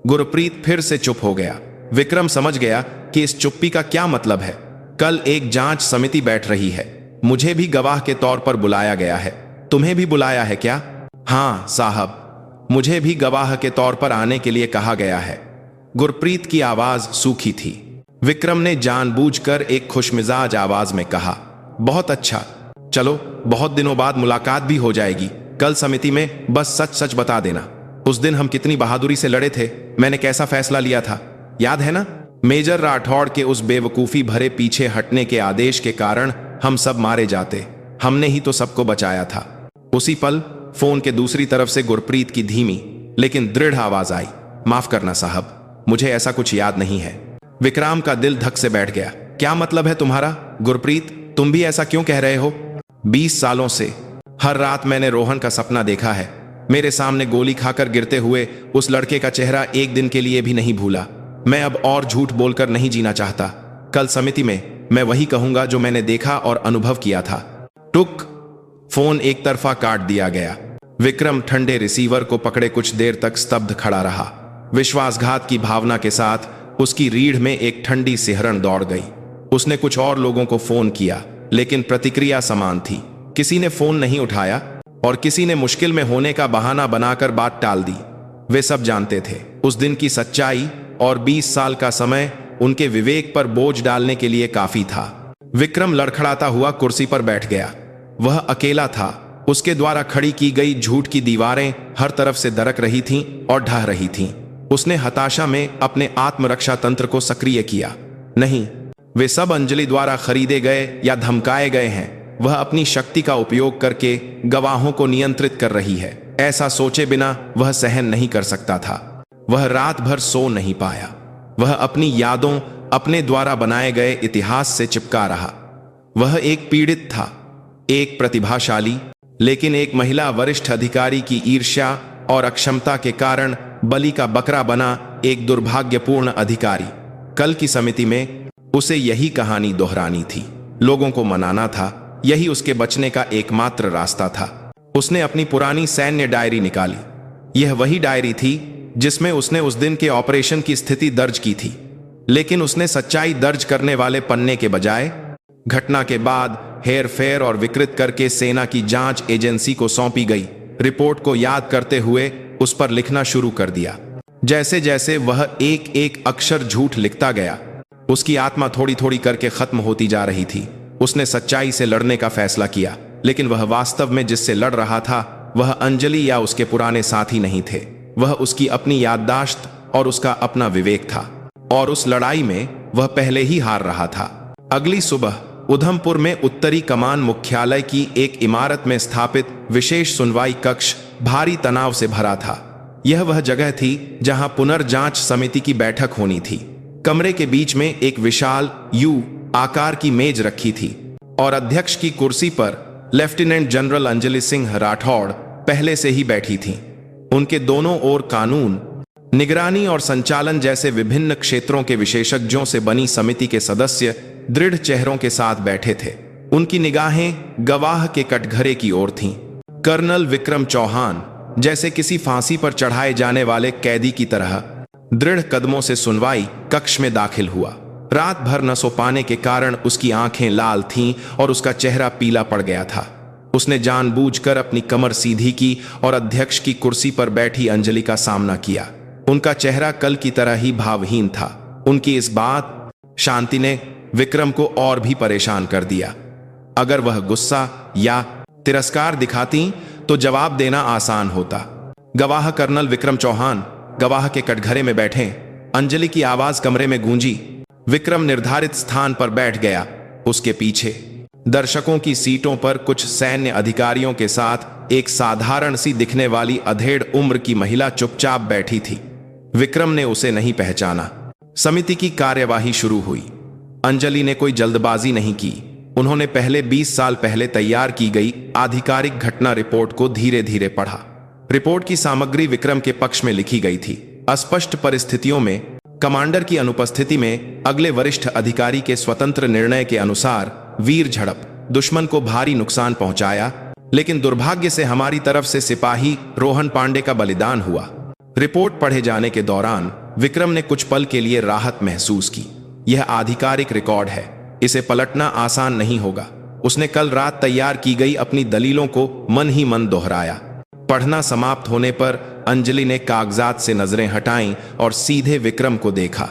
गुरप्रीत फिर से चुप हो गया। विक्रम समझ गया कि इस चुप्पी का क्या मतलब है। कल एक जांच समिति बैठ रही है। मुझे भी गवाह के तौर पर बुलाया गया है। तुम्हें भी बुलाया है क्या? हाँ साहब, मुझे भी गवाह के तौर पर आने के लिए कहा गया है। गुरप्रीत की आवाज सूखी थी। विक्रम ने जानबूझकर एक खुशमिजाज आवाज में कहा, बहुत अच्छा, चलो बहुत दिनों बाद मुलाकात भी हो जाएगी। कल समिति में बस सच सच बता देना। उस दिन हम कितनी बहादुरी से लड़े थे, मैंने कैसा फैसला लिया था, याद है ना? मेजर राठौड़ के उस बेवकूफी भरे पीछे हटने के आदेश के कारण हम सब मारे जाते। हमने ही तो सबको बचाया था। उसी पल फोन के दूसरी तरफ से गुरप्रीत की धीमी लेकिन दृढ़ आवाज आई, माफ करना साहब, मुझे ऐसा कुछ याद नहीं है। विक्रम का दिल धक से बैठ गया। क्या मतलब है तुम्हारा? गुरप्रीत, तुम भी ऐसा क्यों कह रहे हो? 20 सालों से हर रात मैंने रोहन का सपना देखा है। मेरे सामने गोली खाकर गिरते हुए उस लड़के का चेहरा एक दिन के लिए भी नहीं भूला। मैं अब और झूठ बोलकर नहीं जीना चाहता। कल समिति में मैं वही कहूंगा जो मैंने देखा और अनुभव किया था। टुक। फोन एक तरफा काट दिया गया। विक्रम ठंडे रिसीवर को पकड़े कुछ देर तक स्तब्ध खड़ा रहा। विश्वासघात की भावना के साथ उसकी रीढ़ में एक ठंडी सिहरन दौड़ गई। उसने कुछ और लोगों को फोन किया, लेकिन प्रतिक्रिया समान थी। किसी ने फोन नहीं उठाया और किसी ने मुश्किल में होने का बहाना बनाकर बात टाल दी। वे सब जानते थे उस दिन की सच्चाई, और 20 साल का समय उनके विवेक पर बोझ डालने के लिए काफी था। विक्रम लड़खड़ाता हुआ कुर्सी पर बैठ गया। वह अकेला था। उसके द्वारा खड़ी की गई झूठ की दीवारें हर तरफ से दरक रही थीं और ढह रही थीं। उसने हताशा में अपने आत्मरक्षा तंत्र को सक्रिय किया। नहीं, वे सब अंजलि द्वारा खरीदे गए या धमकाए गए हैं। वह अपनी शक्ति का उपयोग करके गवाहों को नियंत्रित कर रही है। ऐसा सोचे बिना वह सहन नहीं कर सकता था। वह रात भर सो नहीं पाया। वह अपनी यादों, अपने द्वारा बनाए गए इतिहास से चिपका रहा। वह एक पीड़ित था, एक प्रतिभाशाली, लेकिन एक महिला वरिष्ठ अधिकारी की ईर्ष्या और अक्षमता के कारण बलि का बकरा बना एक दुर्भाग्यपूर्ण अधिकारी। कल की समिति में उसे यही कहानी दोहरानी थी। लोगों को मनाना था। यही उसके बचने का एकमात्र रास्ता था। उसने अपनी पुरानी सैन्य डायरी निकाली। यह वही डायरी थी जिसमें उसने उस दिन के ऑपरेशन की स्थिति दर्ज की थी, लेकिन उसने सच्चाई दर्ज करने वाले पन्ने के बजाय घटना के बाद हेर फेर और विकृत करके सेना की जांच एजेंसी को सौंपी गई रिपोर्ट को याद करते हुए उस पर लिखना शुरू कर दिया। जैसे जैसे वह एक एक अक्षर झूठ लिखता गया, उसकी आत्मा थोड़ी थोड़ी करके खत्म होती जा रही थी। उसने सच्चाई से लड़ने का फैसला किया, लेकिन वह वास्तव में जिससे लड़ रहा था वह अंजलि या उसके पुराने साथी नहीं थे। वह उसकी अपनी याददाश्त और उसका अपना विवेक था, और उस लड़ाई में वह पहले ही हार रहा था। अगली सुबह उधमपुर में उत्तरी कमान मुख्यालय की एक इमारत में स्थापित विशेष सुनवाई कक्ष भारी तनाव से भरा था। यह वह जगह थी जहां पुनर्जांच समिति की बैठक होनी थी। कमरे के बीच में एक विशाल यू आकार की मेज रखी थी और अध्यक्ष की कुर्सी पर लेफ्टिनेंट जनरल अंजलि सिंह राठौड़ पहले से ही बैठी थीं। उनके दोनों ओर कानून, निगरानी और संचालन जैसे विभिन्न क्षेत्रों के विशेषज्ञों से बनी समिति के सदस्य दृढ़ चेहरों के साथ बैठे थे। उनकी निगाहें गवाह के कटघरे की ओर थीं। कर्नल विक्रम चौहान जैसे किसी फांसी पर चढ़ाए जाने वाले कैदी की तरह दृढ़ कदमों से सुनवाई कक्ष में दाखिल हुआ। रात भर न सो पाने के कारण उसकी आंखें लाल थीं और उसका चेहरा पीला पड़ गया था। उसने जानबूझकर अपनी कमर सीधी की और अध्यक्ष की कुर्सी पर बैठी अंजलि का सामना किया। उनका चेहरा कल की तरह ही भावहीन था। उनकी इस बात शांति ने विक्रम को और भी परेशान कर दिया। अगर वह गुस्सा या तिरस्कार दिखाती तो जवाब देना आसान होता। गवाह कर्नल विक्रम चौहान गवाह के कटघरे में बैठे। अंजलि की आवाज कमरे में गूंजी। विक्रम निर्धारित स्थान पर बैठ गया। उसके पीछे दर्शकों की सीटों पर कुछ सैन्य अधिकारियों के साथ एक साधारण सी दिखने वाली अधेड़ उम्र की महिला चुपचाप बैठी थी। विक्रम ने उसे नहीं पहचाना। समिति की कार्यवाही शुरू हुई। अंजलि ने कोई जल्दबाजी नहीं की। उन्होंने पहले 20 साल पहले तैयार की गई आधिकारिक घटना रिपोर्ट को धीरे धीरे पढ़ा। रिपोर्ट की सामग्री विक्रम के पक्ष में लिखी गई थी। अस्पष्ट परिस्थितियों में कमांडर की अनुपस्थिति में अगले वरिष्ठ अधिकारी के स्वतंत्र निर्णय के अनुसार वीर झड़प दुश्मन को भारी नुकसान पहुंचाया, लेकिन दुर्भाग्य से हमारी तरफ से सिपाही रोहन पांडे का बलिदान हुआ। रिपोर्ट पढ़े जाने के दौरान विक्रम ने कुछ पल के लिए राहत महसूस की। यह आधिकारिक रिकॉर्ड है, इसे पलटना आसान नहीं होगा। उसने कल रात तैयार की गई अपनी दलीलों को मन ही मन दोहराया। पढ़ना समाप्त होने पर अंजलि ने कागजात से नजरें हटाईं और सीधे विक्रम को देखा।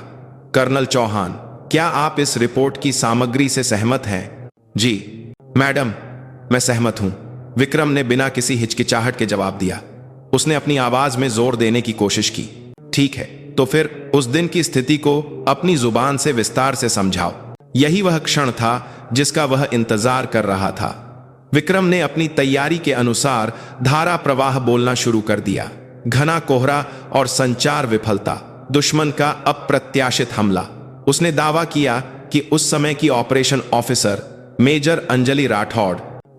कर्नल चौहान, क्या आप इस रिपोर्ट की सामग्री से सहमत हैं? जी मैडम, मैं सहमत हूं, विक्रम ने बिना किसी हिचकिचाहट के जवाब दिया। उसने अपनी आवाज में जोर देने की कोशिश की। ठीक है, तो फिर उस दिन की स्थिति को अपनी जुबान से विस्तार से समझाओ। यही वह क्षण था जिसका वह इंतजार कर रहा था। विक्रम ने अपनी तैयारी के अनुसार धारा प्रवाह बोलना शुरू कर दिया। घना कोहरा और संचार विफलता, दुश्मन का अप्रत्याशित हमला। उसने दावा किया कि उस समय की operation officer major Anjali Rathore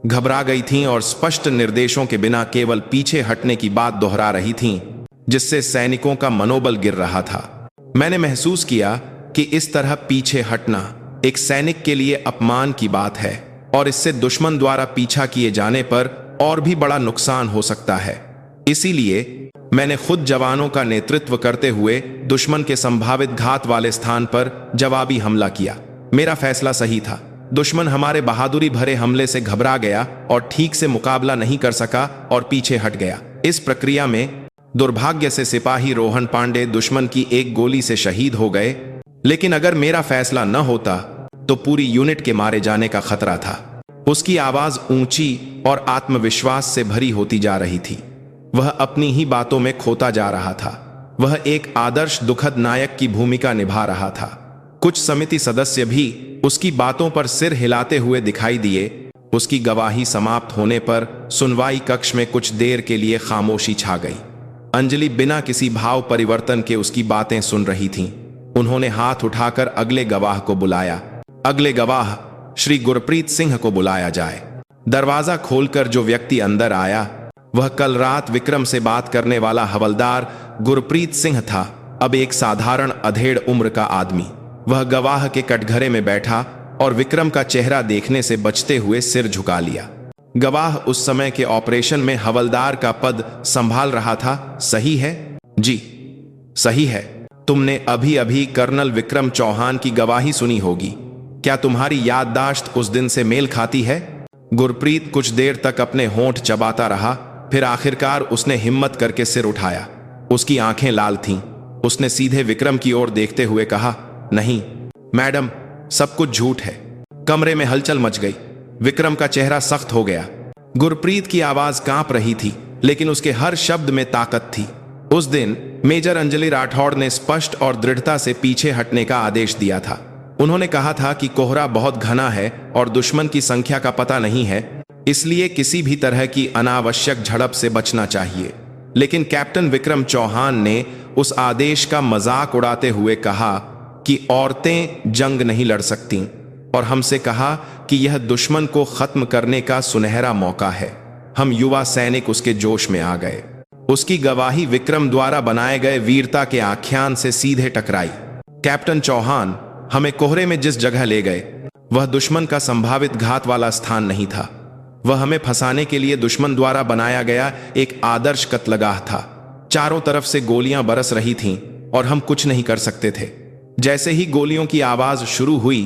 घबरा गई थीं और स्पष्ट निर्देशों के बिना केवल पीछे हटने की बात दोहरा रही थीं, जिससे सैनिकों का मनोबल गिर रहा था। मैंने महसूस किया कि इस तरह पीछे हटना एक सैनिक के लिए अपमान की बात है और इससे दुश्मन द्वारा पीछा किए जाने पर और भी बड़ा नुकसान हो सकता है। इसीलिए मैंने खुद जवानों का नेतृत्व करते हुए दुश्मन के संभावित घात वाले स्थान पर जवाबी हमला किया। मेरा फैसला सही था। दुश्मन हमारे बहादुरी भरे हमले से घबरा गया और ठीक से मुकाबला नहीं कर सका और पीछे हट गया। इस प्रक्रिया में दुर्भाग्य से सिपाही रोहन पांडे दुश्मन की एक गोली से शहीद हो गए, लेकिन अगर मेरा फैसला न होता तो पूरी यूनिट के मारे जाने का खतरा था। उसकी आवाज ऊंची और आत्मविश्वास से भरी होती जा रही थी। वह अपनी ही बातों में खोता जा रहा था। वह एक आदर्श दुखद नायक की भूमिका निभा रहा था। कुछ समिति सदस्य भी उसकी बातों पर सिर हिलाते हुए दिखाई दिए। उसकी गवाही समाप्त होने पर सुनवाई कक्ष में कुछ देर के लिए खामोशी छा गई। अंजलि बिना किसी भाव परिवर्तन के उसकी बातें सुन रही थीं। उन्होंने हाथ उठाकर अगले गवाह को बुलाया। अगले गवाह श्री गुरप्रीत सिंह को बुलाया जाए। दरवाजा खोलकर जो व्यक्ति अंदर आया वह कल रात विक्रम से बात करने वाला हवलदार गुरप्रीत सिंह था, अब एक साधारण अधेड़ उम्र का आदमी। वह गवाह के कटघरे में बैठा और विक्रम का चेहरा देखने से बचते हुए सिर झुका लिया। गवाह उस समय के ऑपरेशन में हवलदार का पद संभाल रहा था, सही है? जी सही है। तुमने अभी अभी कर्नल विक्रम चौहान की गवाही सुनी होगी। क्या तुम्हारी याददाश्त उस दिन से मेल खाती है? गुरप्रीत कुछ देर तक अपने होंठ चबाता रहा, फिर आखिरकार उसने हिम्मत करके सिर उठाया। उसकी आंखें लाल थीं। उसने सीधे विक्रम की ओर देखते हुए कहा, नहीं मैडम, सब कुछ झूठ है। कमरे में हलचल मच गई। विक्रम का चेहरा सख्त हो गया। गुरप्रीत की आवाज कांप रही थी, लेकिन उसके हर शब्द में ताकत थी। उस दिन मेजर अंजलि राठौड़ ने स्पष्ट और दृढ़ता से पीछे हटने का आदेश दिया था। उन्होंने कहा था कि कोहरा बहुत घना है और दुश्मन की संख्या का पता नहीं है, इसलिए किसी भी तरह की अनावश्यक झड़प से बचना चाहिए। लेकिन कैप्टन विक्रम चौहान ने उस आदेश का मजाक उड़ाते हुए कहा कि औरतें जंग नहीं लड़ सकती और हमसे कहा कि यह दुश्मन को खत्म करने का सुनहरा मौका है। हम युवा सैनिक उसके जोश में आ गए। उसकी गवाही विक्रम द्वारा बनाए गए वीरता के आख्यान से सीधे टकराई। कैप्टन चौहान हमें कोहरे में जिस जगह ले गए वह दुश्मन का संभावित घात वाला स्थान नहीं था। वह हमें फंसाने के लिए दुश्मन द्वारा बनाया गया एक आदर्श कत्लगाह था। चारों तरफ से गोलियां बरस रही थीं और हम कुछ नहीं कर सकते थे। जैसे ही गोलियों की आवाज शुरू हुई,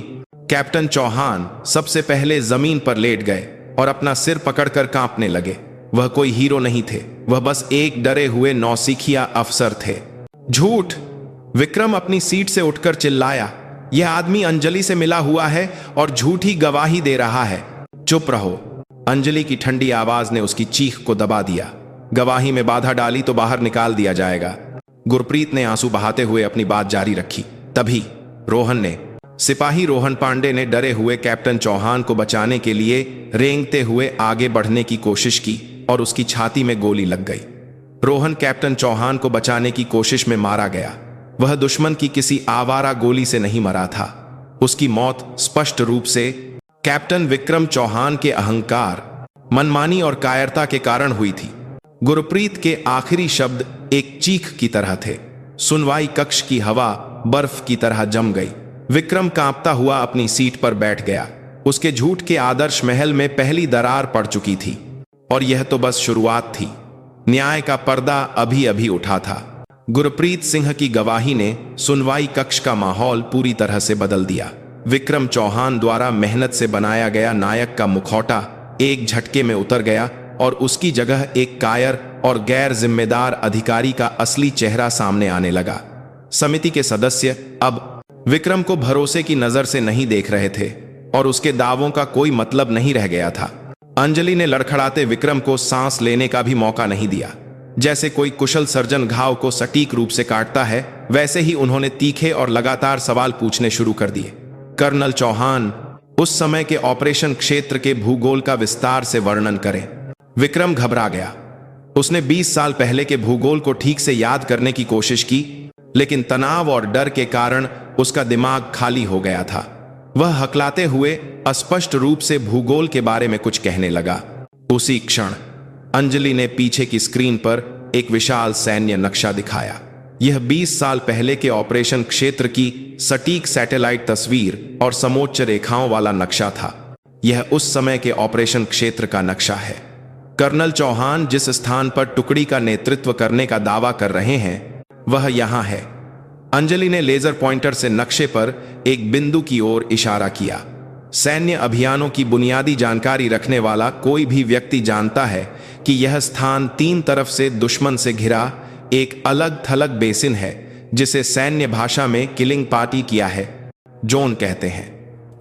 कैप्टन चौहान सबसे पहले जमीन पर लेट गए और अपना सिर पकड़कर कांपने लगे। वह कोई हीरो नहीं थे, वह बस एक डरे हुए नौसिखिया अफसर थे। झूठ! विक्रम अपनी सीट से उठकर चिल्लाया, यह आदमी अंजलि से मिला हुआ है और झूठी गवाही दे रहा है। चुप रहो! अंजलि की ठंडी आवाज ने उसकी चीख को दबा दिया। गवाही में बाधा डाली तो बाहर निकाल दिया जाएगा। गुरप्रीत ने आंसू बहाते हुए अपनी बात जारी रखी। तभी सिपाही रोहन पांडे ने डरे हुए कैप्टन चौहान को बचाने के लिए रेंगते हुए आगे बढ़ने की कोशिश की और उसकी छाती में गोली लग गई। रोहन कैप्टन चौहान को बचाने की कोशिश में मारा गया। वह दुश्मन की किसी आवारा गोली से नहीं मरा था। उसकी मौत स्पष्ट रूप से कैप्टन विक्रम चौहान के अहंकार, मनमानी और कायरता के कारण हुई थी। गुरप्रीत के आखिरी शब्द एक चीख की तरह थे। सुनवाई कक्ष की हवा बर्फ की तरह जम गई। विक्रम कांपता हुआ अपनी सीट पर बैठ गया। उसके झूठ के आदर्श महल में पहली दरार पड़ चुकी थी और यह तो बस शुरुआत थी। न्याय का पर्दा अभी अभी उठा था। गुरप्रीत सिंह की गवाही ने सुनवाई कक्ष का माहौल पूरी तरह से बदल दिया। विक्रम चौहान द्वारा मेहनत से बनाया गया नायक का मुखौटा एक झटके में उतर गया और उसकी जगह एक कायर और गैर जिम्मेदार अधिकारी का असली चेहरा सामने आने लगा। समिति के सदस्य अब विक्रम को भरोसे की नजर से नहीं देख रहे थे और उसके दावों का कोई मतलब नहीं रह गया था। अंजलि ने लड़खड़ाते विक्रम को सांस लेने का भी मौका नहीं दिया। जैसे कोई कुशल सर्जन घाव को सटीक रूप से काटता है, वैसे ही उन्होंने तीखे और लगातार सवाल पूछने शुरू कर दिए। कर्नल चौहान, उस समय के ऑपरेशन क्षेत्र के भूगोल का विस्तार से वर्णन करें। विक्रम घबरा गया। उसने 20 साल पहले के भूगोल को ठीक से याद करने की कोशिश की, लेकिन तनाव और डर के कारण उसका दिमाग खाली हो गया था। वह हकलाते हुए अस्पष्ट रूप से भूगोल के बारे में कुछ कहने लगा। उसी क्षण अंजलि ने पीछे की स्क्रीन पर एक विशाल सैन्य नक्शा दिखाया। यह 20 साल पहले के ऑपरेशन क्षेत्र की सटीक सैटेलाइट तस्वीर और समोच्च रेखाओं वाला नक्शा था। यह उस समय के ऑपरेशन क्षेत्र का नक्शा है। कर्नल चौहान जिस स्थान पर टुकड़ी का नेतृत्व करने का दावा कर रहे हैं वह यहां है। अंजलि ने लेजर पॉइंटर से नक्शे पर एक बिंदु की ओर इशारा किया। सैन्य अभियानों की बुनियादी जानकारी रखने वाला कोई भी व्यक्ति जानता है कि यह स्थान 3 तरफ से दुश्मन से घिरा एक अलग थलग बेसिन है, जिसे सैन्य भाषा में किलिंग पार्टी किया है जोन कहते हैं।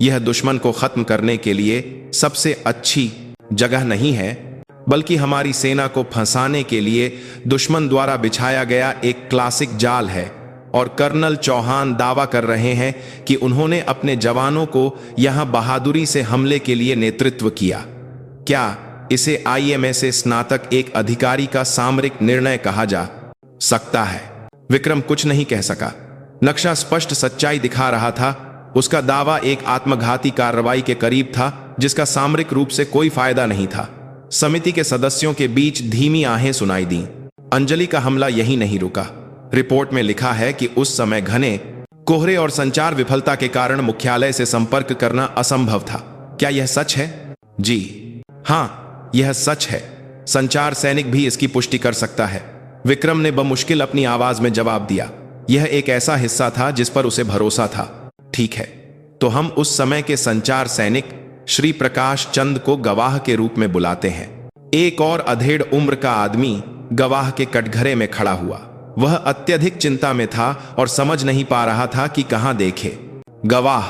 यह दुश्मन को खत्म करने के लिए सबसे अच्छी जगह नहीं है, बल्कि हमारी सेना को फंसाने के लिए दुश्मन द्वारा बिछाया गया एक क्लासिक जाल है। और कर्नल चौहान दावा कर रहे हैं कि उन्होंने अपने जवानों को यहां बहादुरी से हमले के लिए नेतृत्व किया। क्या इसे IMSA स्नातक एक अधिकारी का सामरिक निर्णय कहा जा सकता है? विक्रम कुछ नहीं कह सका। नक्शा स्पष्ट सच्चाई दिखा रहा था। उसका दावा एक आत्मघाती कार्रवाई के करीब था, जिसका सामरिक रूप से कोई फायदा नहीं था। समिति के सदस्यों के बीच धीमी आहें सुनाई दी। अंजलि का हमला यही नहीं रुका। रिपोर्ट में लिखा है कि उस समय घने कोहरे और संचार विफलता के कारण मुख्यालय से संपर्क करना असंभव था। क्या यह सच है? जी हां, यह सच है। संचार सैनिक भी इसकी पुष्टि कर सकता है। विक्रम ने बमुश्किल अपनी आवाज में जवाब दिया। यह एक ऐसा हिस्सा था जिस पर उसे भरोसा था। ठीक है, तो हम उस समय के संचार सैनिक श्री प्रकाश चंद को गवाह के रूप में बुलाते हैं। एक और अधेड़ उम्र का आदमी गवाह के कटघरे में खड़ा हुआ। वह अत्यधिक चिंता में था और समझ नहीं पा रहा था कि कहां देखे। गवाह,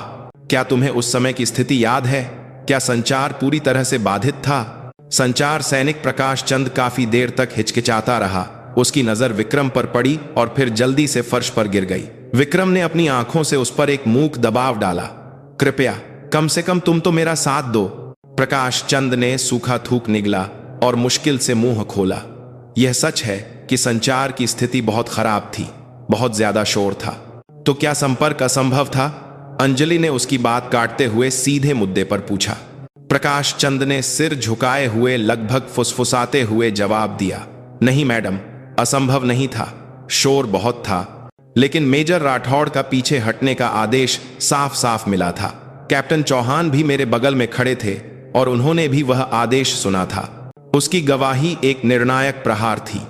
क्या तुम्हें उस समय की स्थिति याद है? क्या संचार पूरी तरह से बाधित था? संचार सैनिक प्रकाश चंद काफी देर तक हिचकिचाता रहा। उसकी नजर विक्रम पर पड़ी और फिर जल्दी से फर्श पर गिर गई। विक्रम ने अपनी आंखों से उस पर एक मूक दबाव डाला। कृपया, कम से कम तुम तो मेरा साथ दो। प्रकाश चंद ने सूखा थूक निगला और मुश्किल से मुंह खोला। यह सच है कि संचार की स्थिति बहुत खराब थी। बहुत ज्यादा शोर था। तो क्या संपर्क असंभव था? अंजलि ने उसकी बात काटते हुए सीधे मुद्दे पर पूछा। प्रकाश चंद ने सिर झुकाए हुए लगभग फुसफुसाते हुए जवाब दिया, नहीं मैडम, असंभव नहीं था। शोर बहुत था, लेकिन मेजर राठौड़ का पीछे हटने का आदेश साफ साफ मिला था। कैप्टन चौहान भी मेरे बगल में खड़े थे और उन्होंने भी वह आदेश सुना था। उसकी गवाही एक निर्णायक प्रहार थी।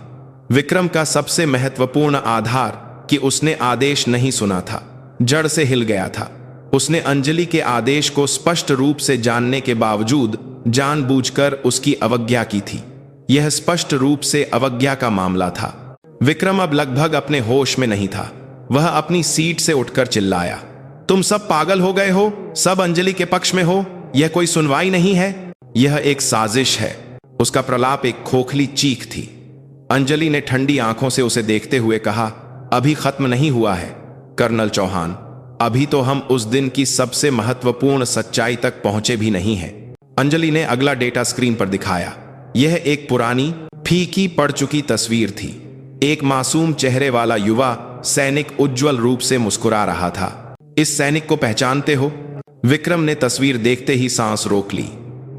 विक्रम का सबसे महत्वपूर्ण आधार कि उसने आदेश नहीं सुना था, जड़ से हिल गया था। उसने अंजलि के आदेश को स्पष्ट रूप से जानने के बावजूद जानबूझकर उसकी अवज्ञा की थी। यह स्पष्ट रूप से अवज्ञा का मामला था। विक्रम अब लगभग अपने होश में नहीं था। वह अपनी सीट से उठकर चिल्लाया, तुम सब पागल हो गए हो? सब अंजलि के पक्ष में हो? यह कोई सुनवाई नहीं है, यह एक साजिश है। उसका प्रलाप एक खोखली चीख थी। अंजलि ने ठंडी आंखों से उसे देखते हुए कहा, अभी खत्म नहीं हुआ है कर्नल चौहान। अभी तो हम उस दिन की सबसे महत्वपूर्ण सच्चाई तक पहुंचे भी नहीं हैं। अंजलि ने अगला डेटा स्क्रीन पर दिखाया। यह एक पुरानी फीकी पड़ चुकी तस्वीर थी। एक मासूम चेहरे वाला युवा सैनिक उज्जवल रूप से मुस्कुरा रहा था। इस सैनिक को पहचानते हो? विक्रम ने तस्वीर देखते ही सांस रोक ली।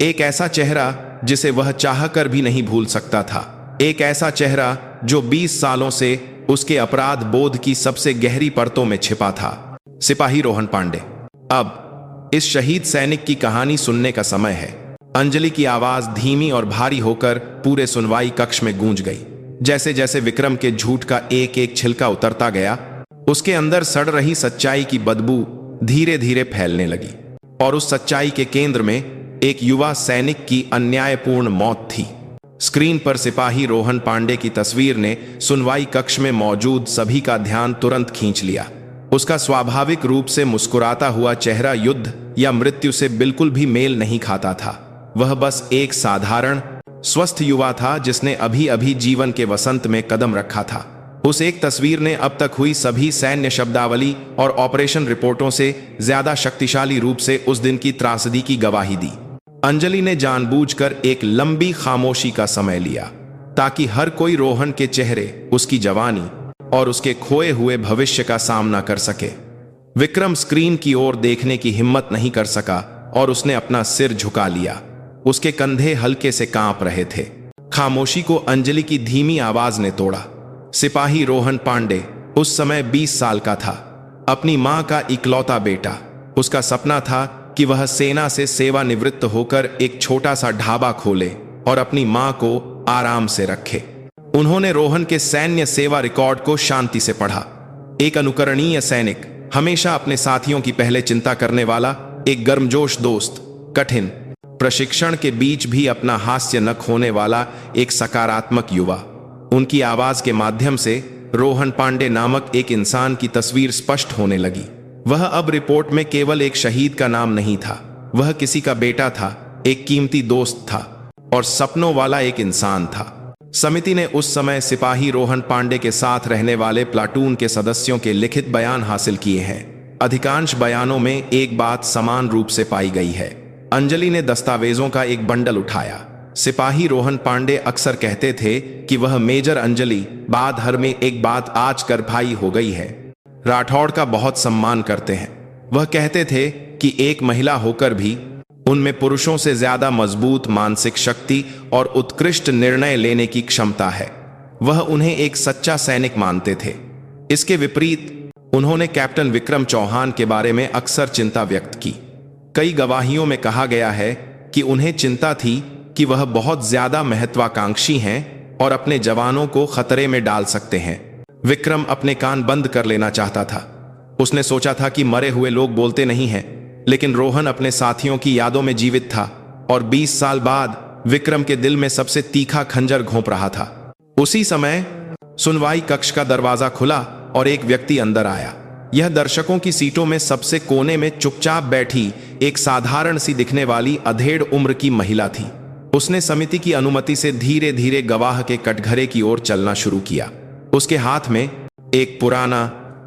एक ऐसा चेहरा जिसे वह चाहकर भी नहीं भूल सकता था। एक ऐसा चेहरा जो 20 सालों से उसके अपराध बोध की सबसे गहरी परतों में छिपा था। सिपाही रोहन पांडे। अब इस शहीद सैनिक की कहानी सुनने का समय है। अंजलि की आवाज धीमी और भारी होकर पूरे सुनवाई कक्ष में गूंज गई। जैसे जैसे विक्रम के झूठ का एक एक छिलका उतरता गया, उसके अंदर सड़ रही सच्चाई की बदबू धीरे धीरे फैलने लगी। और उस सच्चाई के केंद्र में एक युवा सैनिक की अन्यायपूर्ण मौत थी। स्क्रीन पर सिपाही रोहन पांडे की तस्वीर ने सुनवाई कक्ष में मौजूद सभी का ध्यान तुरंत खींच लिया। उसका स्वाभाविक रूप से मुस्कुराता हुआ चेहरा युद्ध या मृत्यु से बिल्कुल भी मेल नहीं खाता था। वह बस एक साधारण स्वस्थ युवा था जिसने अभी अभी जीवन के वसंत में कदम रखा था। उस एक तस्वीर ने अब तक हुई सभी सैन्य शब्दावली और ऑपरेशन रिपोर्टों से ज्यादा शक्तिशाली रूप से उस दिन की त्रासदी की गवाही दी। अंजलि ने जानबूझकर एक लंबी खामोशी का समय लिया ताकि हर कोई रोहन के चेहरे, उसकी जवानी और उसके खोए हुए भविष्य का सामना कर सके। विक्रम स्क्रीन की ओर देखने की हिम्मत नहीं कर सका और उसने अपना सिर झुका लिया। उसके कंधे हल्के से कांप रहे थे। खामोशी को अंजलि की धीमी आवाज ने तोड़ा। सिपाही रोहन पांडे उस समय 20 साल का था, अपनी मां का इकलौता बेटा। उसका सपना था कि वह सेना से सेवानिवृत्त होकर एक छोटा सा ढाबा खोले और अपनी मां को आराम से रखे। उन्होंने रोहन के सैन्य सेवा रिकॉर्ड को शांति से पढ़ा। एक अनुकरणीय सैनिक, हमेशा अपने साथियों की पहले चिंता करने वाला, एक गर्मजोश दोस्त, कठिन प्रशिक्षण के बीच भी अपना हास्य न खोने वाला एक सकारात्मक युवा। उनकी आवाज के माध्यम से रोहन पांडे नामक एक इंसान की तस्वीर स्पष्ट होने लगी। वह अब रिपोर्ट में केवल एक शहीद का नाम नहीं था, वह किसी का बेटा था, एक कीमती दोस्त था और सपनों वाला एक इंसान था। समिति ने उस समय सिपाही रोहन पांडे के साथ रहने वाले प्लाटून के सदस्यों के लिखित बयान हासिल किए हैं। अधिकांश बयानों में एक बात समान रूप से पाई गई है। अंजलि ने दस्तावेजों का एक बंडल उठाया। सिपाही रोहन पांडे अक्सर कहते थे कि वह मेजर अंजलि बाद हर में एक बात आज कर भाई हो गई है, राठौड़ का बहुत सम्मान करते हैं। वह कहते थे कि एक महिला होकर भी उनमें पुरुषों से ज्यादा मजबूत मानसिक शक्ति और उत्कृष्ट निर्णय लेने की क्षमता है। वह उन्हें एक सच्चा सैनिक मानते थे। इसके विपरीत उन्होंने कैप्टन विक्रम चौहान के बारे में अक्सर चिंता व्यक्त की। कई गवाहियों में कहा गया है कि उन्हें चिंता थी कि वह बहुत ज्यादा महत्वाकांक्षी हैं और अपने जवानों को खतरे में डाल सकते हैं। विक्रम अपने कान बंद कर लेना चाहता था। उसने सोचा था कि मरे हुए लोग बोलते नहीं हैं, लेकिन रोहन अपने साथियों की यादों में जीवित था और 20 साल बाद विक्रम के दिल में सबसे तीखा खंजर घोंप रहा था। उसी समय सुनवाई कक्ष का दरवाजा खुला और एक व्यक्ति अंदर आया। यह दर्शकों की सीटों में सबसे कोने में चुपचाप बैठी एक साधारण सी दिखने वाली अधेड़ उम्र की महिला थी। उसने समिति की अनुमति से धीरे धीरे गवाह के कटघरे की ओर चलना शुरू किया। उसके हाथ में एक पुराना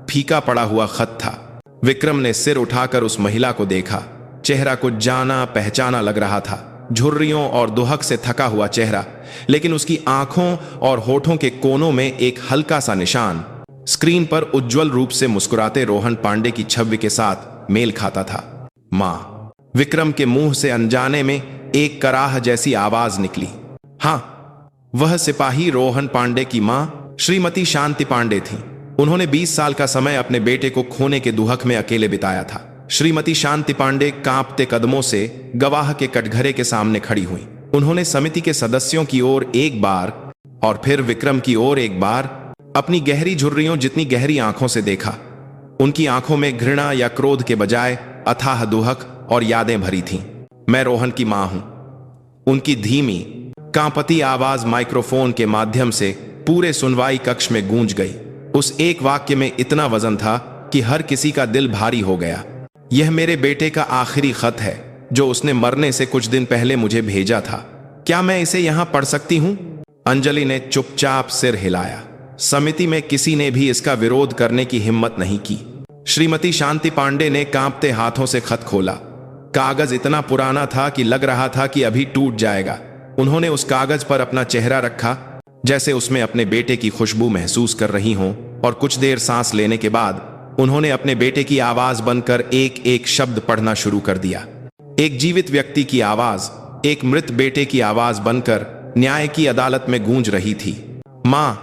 फीका पड़ा हुआ खत था। विक्रम ने सिर उठाकर उस महिला को देखा। चेहरा कुछ जाना पहचाना लग रहा था, झुर्रियों और दुहक से थका हुआ चेहरा, लेकिन उसकी आंखों और होठों के कोनों में एक हल्का सा निशान स्क्रीन पर उज्जवल रूप से मुस्कुराते रोहन पांडे की छवि के साथ मेल खाता था। मां। विक्रम के मुंह से अनजाने में एक कराह जैसी आवाज निकली। हां, वह सिपाही रोहन पांडे की मां श्रीमती शांति पांडे थी। उन्होंने 20 साल का समय अपने बेटे को खोने के दुहक में अकेले बिताया था। श्रीमती शांति पांडे कांपते कदमों से गवाह के कटघरे के सामने खड़ी हुई। उन्होंने समिति के सदस्यों की ओर एक बार और फिर विक्रम की ओर एक बार अपनी गहरी झुर्रियों जितनी गहरी आंखों से देखा। उनकी आंखों में घृणा या क्रोध के बजाय अथाह दुहक और यादें भरी थीं। मैं रोहन की मां हूं। उनकी धीमी कांपती आवाज माइक्रोफोन के माध्यम से पूरे सुनवाई कक्ष में गूंज गई। उस एक वाक्य में इतना वजन था कि हर किसी का दिल भारी हो गया। यह मेरे बेटे का आखिरी खत है जो उसने मरने से कुछ दिन पहले मुझे भेजा था। क्या मैं इसे यहां पढ़ सकती हूं? अंजलि ने चुपचाप सिर हिलाया। समिति में किसी ने भी इसका विरोध करने की हिम्मत नहीं की। श्रीमती शांति पांडे ने कांपते हाथों से खत खोला। कागज इतना पुराना था कि लग रहा था कि अभी टूट जाएगा। उन्होंने उस कागज पर अपना चेहरा रखा, जैसे उसमें अपने बेटे की खुशबू महसूस कर रही हों, और कुछ देर सांस लेने के बाद उन्होंने अपने बेटे की आवाज बनकर एक एक शब्द पढ़ना शुरू कर दिया। एक जीवित व्यक्ति की आवाज एक मृत बेटे की आवाज बनकर न्याय की अदालत में गूंज रही थी। मां,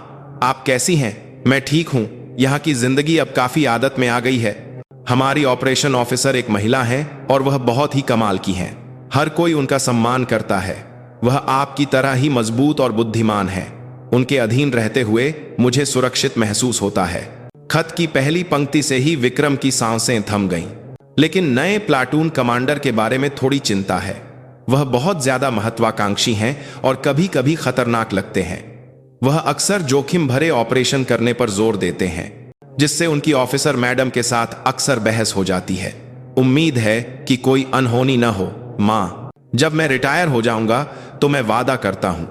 आप कैसी हैं? मैं ठीक हूं। यहाँ की जिंदगी अब काफी आदत में आ गई है। हमारी ऑपरेशन ऑफिसर एक महिला है और वह बहुत ही कमाल की हैं। हर कोई उनका सम्मान करता है। वह आपकी तरह ही मजबूत और बुद्धिमान है। उनके अधीन रहते हुए मुझे सुरक्षित महसूस होता है। खत की पहली पंक्ति से ही विक्रम की सांसें थम गईं। लेकिन नए प्लाटून कमांडर के बारे में थोड़ी चिंता है। वह बहुत ज्यादा महत्वाकांक्षी हैं और कभी कभी खतरनाक लगते हैं। वह अक्सर जोखिम भरे ऑपरेशन करने पर जोर देते हैं, जिससे उनकी ऑफिसर मैडम के साथ अक्सर बहस हो जाती है। उम्मीद है कि कोई अनहोनी न हो। मां, जब मैं रिटायर हो जाऊंगा तो मैं वादा करता हूं।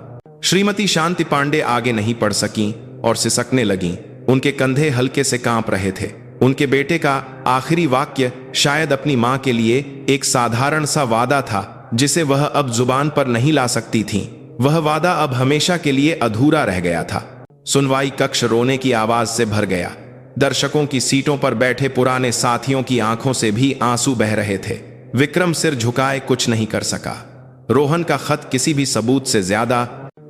श्रीमती शांति पांडे आगे नहीं पढ़ सकीं और सिसकने लगीं। उनके कंधे हल्के से कांप रहे थे। उनके बेटे का आखिरी वाक्य शायद अपनी मां के लिए एक साधारण सा वादा था, जिसे वह अब जुबान पर नहीं ला सकती थीं। वह वादा अब हमेशा के लिए अधूरा रह गया था। सुनवाई कक्ष रोने की आवाज से भर गया। दर्शकों की सीटों पर बैठे पुराने साथियों की आंखों से भी आंसू बह रहे थे। विक्रम सिर झुकाए कुछ नहीं कर सका। रोहन का खत किसी भी सबूत से ज्यादा,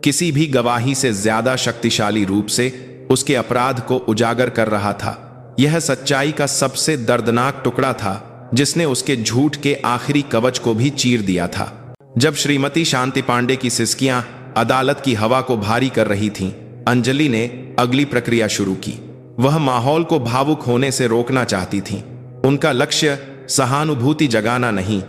किसी भी गवाही से ज्यादा शक्तिशाली रूप से उसके अपराध को उजागर कर रहा था। यह सच्चाई का सबसे दर्दनाक टुकड़ा था जिसने उसके झूठ के आखिरी कवच को भी चीर दिया था। जब श्रीमती शांति पांडे की सिसकियां अदालत की हवा को भारी कर रही थीं, अंजलि ने अगली प्रक्रिया शुरू की। वह माहौल को भावुक होने से रोकना चाहती थीं। उनका लक्ष्य सहानुभूति जगाना नहीं,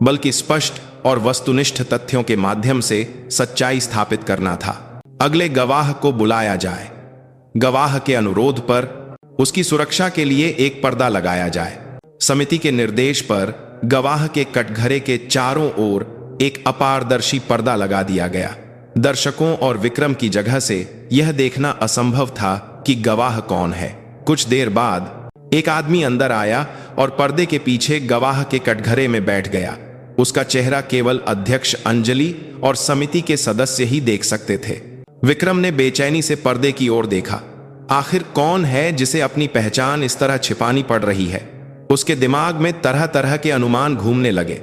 बल्कि स्पष्ट और वस्तुनिष्ठ तथ्यों के माध्यम से सच्चाई स्थापित करना था। अगले गवाह को बुलाया जाए। गवाह के अनुरोध पर उसकी सुरक्षा के लिए एक पर्दा लगाया जाए। समिति के निर्देश पर गवाह के कटघरे के चारों ओर एक अपारदर्शी पर्दा लगा दिया गया। दर्शकों और विक्रम की जगह से यह देखना असंभव था कि गवाह कौन है। कुछ देर बाद एक आदमी अंदर आया और पर्दे के पीछे गवाह के कटघरे में बैठ गया। उसका चेहरा केवल अध्यक्ष अंजलि और समिति के सदस्य ही देख सकते थे। विक्रम ने बेचैनी से पर्दे की ओर देखा। आखिर कौन है जिसे अपनी पहचान इस तरह छिपानी पड़ रही है? उसके दिमाग में तरह तरह के अनुमान घूमने लगे।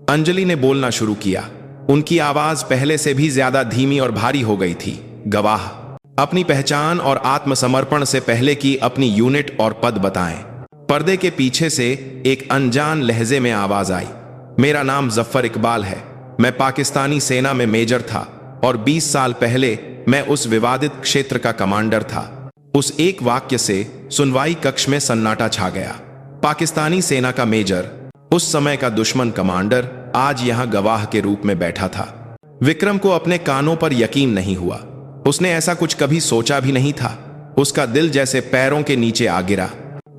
अंजलि ने बोलना शुरू किया। उनकी आवाज पहले से भी ज्यादा धीमी और भारी हो गई थी। गवाह, अपनी पहचान और आत्मसमर्पण से पहले की अपनी यूनिट और पद बताएं। पर्दे के पीछे से एक अनजान लहजे में आवाज आई। मेरा नाम जफर इकबाल है। मैं पाकिस्तानी सेना में मेजर था और 20 साल पहले मैं उस विवादित क्षेत्र का कमांडर था। उस एक वाक्य से सुनवाई कक्ष में सन्नाटा छा गया। पाकिस्तानी सेना का मेजर, उस समय का दुश्मन कमांडर, आज यहां गवाह के रूप में बैठा था। विक्रम को अपने कानों पर यकीन नहीं हुआ। उसने ऐसा कुछ कभी सोचा भी नहीं था। उसका दिल जैसे पैरों के नीचे आ गिरा।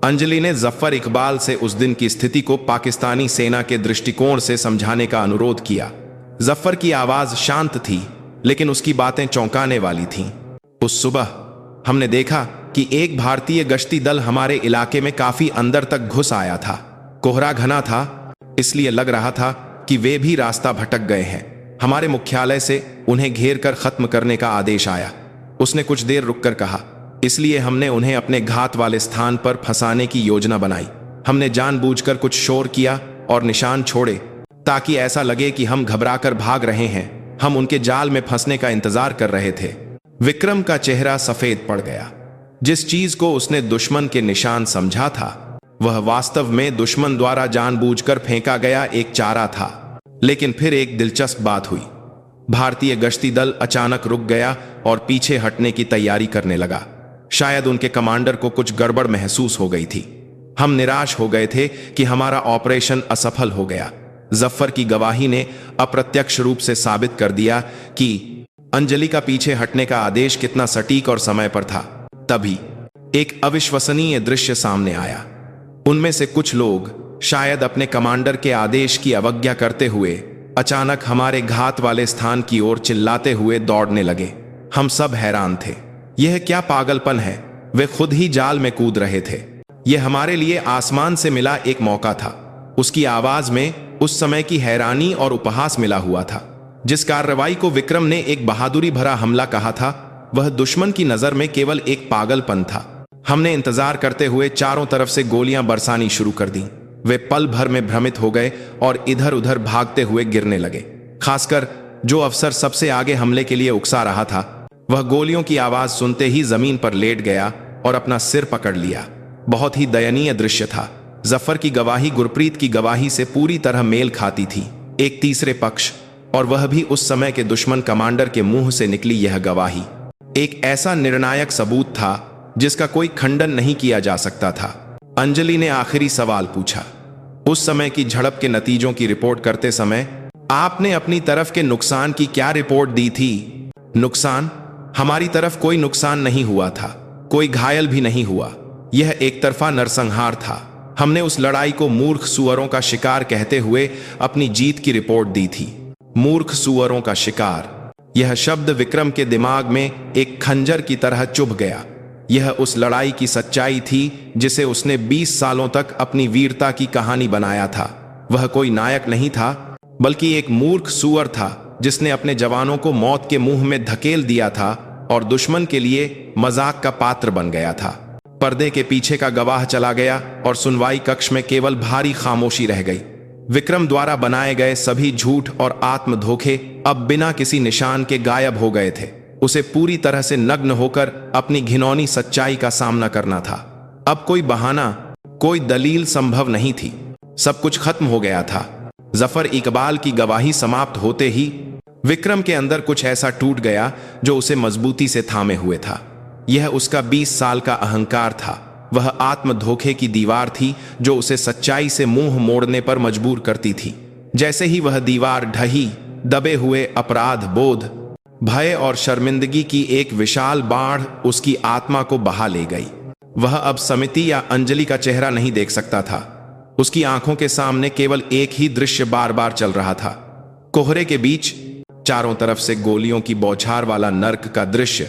अंजलि ने जफर इकबाल से उस दिन की स्थिति को पाकिस्तानी सेना के दृष्टिकोण से समझाने का अनुरोध किया। जफर की आवाज शांत थी, लेकिन उसकी बातें चौंकाने वाली थीं। उस सुबह हमने देखा कि एक भारतीय गश्ती दल हमारे इलाके में काफी अंदर तक घुस आया था। कोहरा घना था, इसलिए लग रहा था कि वे भी रास्ता भटक गए हैं। हमारे मुख्यालय से उन्हें घेर कर खत्म करने का आदेश आया। उसने कुछ देर रुककर कहा, इसलिए हमने उन्हें अपने घात वाले स्थान पर फंसाने की योजना बनाई। हमने जानबूझकर कुछ शोर किया और निशान छोड़े ताकि ऐसा लगे कि हम घबराकर भाग रहे हैं। हम उनके जाल में फंसने का इंतजार कर रहे थे। विक्रम का चेहरा सफेद पड़ गया। जिस चीज को उसने दुश्मन के निशान समझा था, वह वास्तव में दुश्मन द्वारा जानबूझकर फेंका गया एक चारा था। लेकिन फिर एक दिलचस्प बात हुई। भारतीय गश्ती दल अचानक रुक गया और पीछे हटने की तैयारी करने लगा। शायद उनके कमांडर को कुछ गड़बड़ महसूस हो गई थी। हम निराश हो गए थे कि हमारा ऑपरेशन असफल हो गया। जफर की गवाही ने अप्रत्यक्ष रूप से साबित कर दिया कि अंजलि का पीछे हटने का आदेश कितना सटीक और समय पर था। तभी एक अविश्वसनीय दृश्य सामने आया। उनमें से कुछ लोग, शायद अपने कमांडर के आदेश की अवज्ञा करते हुए, अचानक हमारे घात वाले स्थान की ओर चिल्लाते हुए दौड़ने लगे। हम सब हैरान थे। यह क्या पागलपन है? वे खुद ही जाल में कूद रहे थे। यह हमारे लिए आसमान से मिला एक मौका था। उसकी आवाज में उस समय की हैरानी और उपहास मिला हुआ था। जिस कार्रवाई को विक्रम ने एक बहादुरी भरा हमला कहा था, वह दुश्मन की नजर में केवल एक पागलपन था। हमने इंतजार करते हुए चारों तरफ से गोलियां बरसानी शुरू कर दी। वे पल भर में भ्रमित हो गए और इधर उधर भागते हुए गिरने लगे। खासकर जो अफसर सबसे आगे हमले के लिए उकसा रहा था, वह गोलियों की आवाज सुनते ही जमीन पर लेट गया और अपना सिर पकड़ लिया। बहुत ही दयनीय दृश्य था। जफर की गवाही गुरप्रीत की गवाही से पूरी तरह मेल खाती थी। एक तीसरे पक्ष, और वह भी उस समय के दुश्मन कमांडर के मुंह से निकली यह गवाही, एक ऐसा निर्णायक सबूत था जिसका कोई खंडन नहीं किया जा सकता था। अंजलि ने आखिरी सवाल पूछा। उस समय की झड़प के नतीजों की रिपोर्ट करते समय आपने अपनी तरफ के नुकसान की क्या रिपोर्ट दी थी? नुकसान? हमारी तरफ कोई नुकसान नहीं हुआ था। कोई घायल भी नहीं हुआ। यह एक तरफा नरसंहार था। हमने उस लड़ाई को मूर्ख सुअरों का शिकार कहते हुए अपनी जीत की रिपोर्ट दी थी। मूर्ख सुअरों का शिकार, यह शब्द विक्रम के दिमाग में एक खंजर की तरह चुभ गया। यह उस लड़ाई की सच्चाई थी जिसे उसने 20 सालों तक अपनी वीरता की कहानी बनाया था। वह कोई नायक नहीं था, बल्कि एक मूर्ख सुअर था जिसने अपने जवानों को मौत के मुंह में धकेल दिया था और दुश्मन के लिए मजाक का पात्र बन गया था। पर्दे के पीछे का गवाह चला गया और सुनवाई कक्ष में केवल भारी खामोशी रह गई। विक्रम द्वारा बनाए गए सभी झूठ और आत्म धोखे अब बिना किसी निशान के गायब हो गए थे। उसे पूरी तरह से नग्न होकर अपनी घिनौनी सच्चाई का सामना करना था। अब कोई बहाना, कोई दलील संभव नहीं थी। सब कुछ खत्म हो गया था। जफर इकबाल की गवाही समाप्त होते ही विक्रम के अंदर कुछ ऐसा टूट गया जो उसे मजबूती से थामे हुए था। यह उसका 20 साल का अहंकार था। वह आत्म धोखे की दीवार थी जो उसे सच्चाई से मुंह मोड़ने पर मजबूर करती थी। जैसे ही वह दीवार ढही, दबे हुए अपराध बोध, भय और शर्मिंदगी की एक विशाल बाढ़ उसकी आत्मा को बहा ले गई। वह अब समिति या अंजलि का चेहरा नहीं देख सकता था। उसकी आंखों के सामने केवल एक ही दृश्य बार बार चल रहा था। कोहरे के बीच चारों तरफ से गोलियों की बौछार वाला नर्क का दृश्य,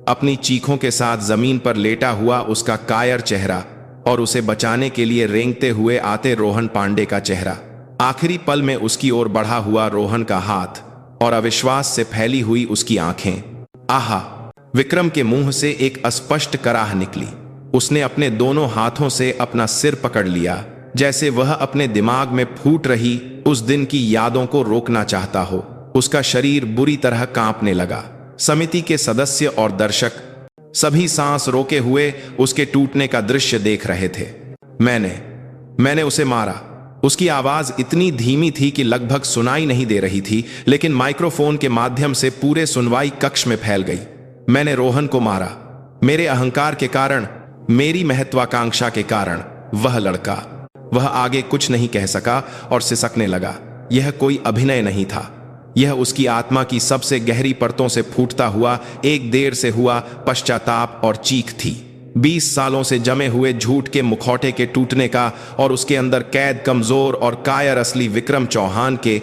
अपनी चीखों के साथ जमीन पर लेटा हुआ उसका कायर चेहरा और उसे बचाने के लिए रेंगते हुए आते रोहन पांडे का चेहरा। आखिरी पल में उसकी ओर बढ़ा हुआ रोहन का हाथ और अविश्वास से फैली हुई उसकी आंखें। आहा! विक्रम के मुंह से एक अस्पष्ट कराह निकली। उसने अपने दोनों हाथों से अपना सिर पकड़ लिया, जैसे वह अपने दिमाग में फूट रही उस दिन की यादों को रोकना चाहता हो। उसका शरीर बुरी तरह कांपने लगा। समिति के सदस्य और दर्शक सभी सांस रोके हुए उसके टूटने का दृश्य देख रहे थे। मैंने उसे मारा। उसकी आवाज इतनी धीमी थी कि लगभग सुनाई नहीं दे रही थी, लेकिन माइक्रोफोन के माध्यम से पूरे सुनवाई कक्ष में फैल गई। मैंने रोहन को मारा। मेरे अहंकार के कारण, मेरी महत्वाकांक्षा के कारण। वह लड़का। वह आगे कुछ नहीं कह सका और सिसकने लगा। यह कोई अभिनय नहीं था। यह उसकी आत्मा की सबसे गहरी परतों से फूटता हुआ एक देर से हुआ पश्चाताप और चीख थी। 20 सालों से जमे हुए झूठ के मुखौटे के टूटने का और उसके अंदर कैद कमजोर और कायर असली विक्रम चौहान के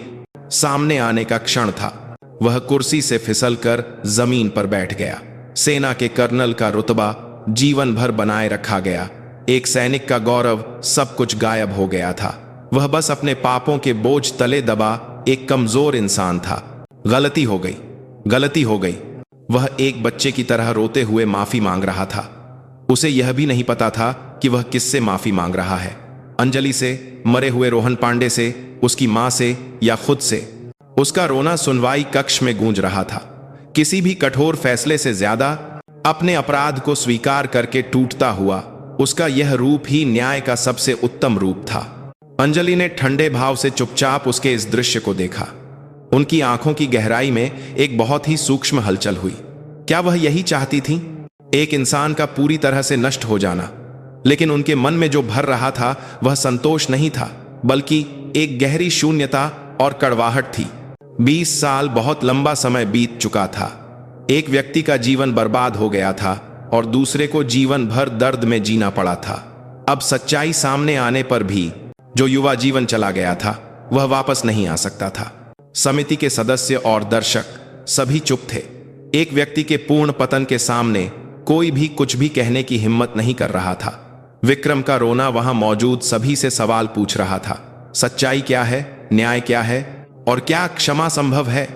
सामने आने का क्षण था। वह कुर्सी से फिसलकर जमीन पर बैठ गया। सेना के कर्नल का रुतबा जीवन भर बनाए रखा गया। एक सैनिक का गौरव, सब कुछ गायब हो गया था। वह बस अपने पापों के बोझ तले दबा एक कमजोर इंसान था। गलती हो गई। वह एक बच्चे की तरह रोते हुए माफी मांग रहा था। उसे यह भी नहीं पता था कि वह किससे माफी मांग रहा है। अंजलि से, मरे हुए रोहन पांडे से, उसकी मां से या खुद से। उसका रोना सुनवाई कक्ष में गूंज रहा था। किसी भी कठोर फैसले से ज्यादा अपने अपराध को स्वीकार करके टूटता हुआ उसका यह रूप ही न्याय का सबसे उत्तम रूप था। अंजलि ने ठंडे भाव से चुपचाप उसके इस दृश्य को देखा। उनकी आंखों की गहराई में एक बहुत ही सूक्ष्म हलचल हुई। क्या वह यही चाहती थी? एक इंसान का पूरी तरह से नष्ट हो जाना। लेकिन उनके मन में जो भर रहा था वह संतोष नहीं था, बल्कि एक गहरी शून्यता और कड़वाहट थी। 20 साल बहुत लंबा समय बीत चुका था। एक व्यक्ति का जीवन बर्बाद हो गया था और दूसरे को जीवन भर दर्द में जीना पड़ा था। अब सच्चाई सामने आने पर भी जो युवा जीवन चला गया था वह वापस नहीं आ सकता था। समिति के सदस्य और दर्शक सभी चुप थे। एक व्यक्ति के पूर्ण पतन के सामने कोई भी कुछ भी कहने की हिम्मत नहीं कर रहा था। विक्रम का रोना वहां मौजूद सभी से सवाल पूछ रहा था। सच्चाई क्या है? न्याय क्या है? और क्या क्षमा संभव है?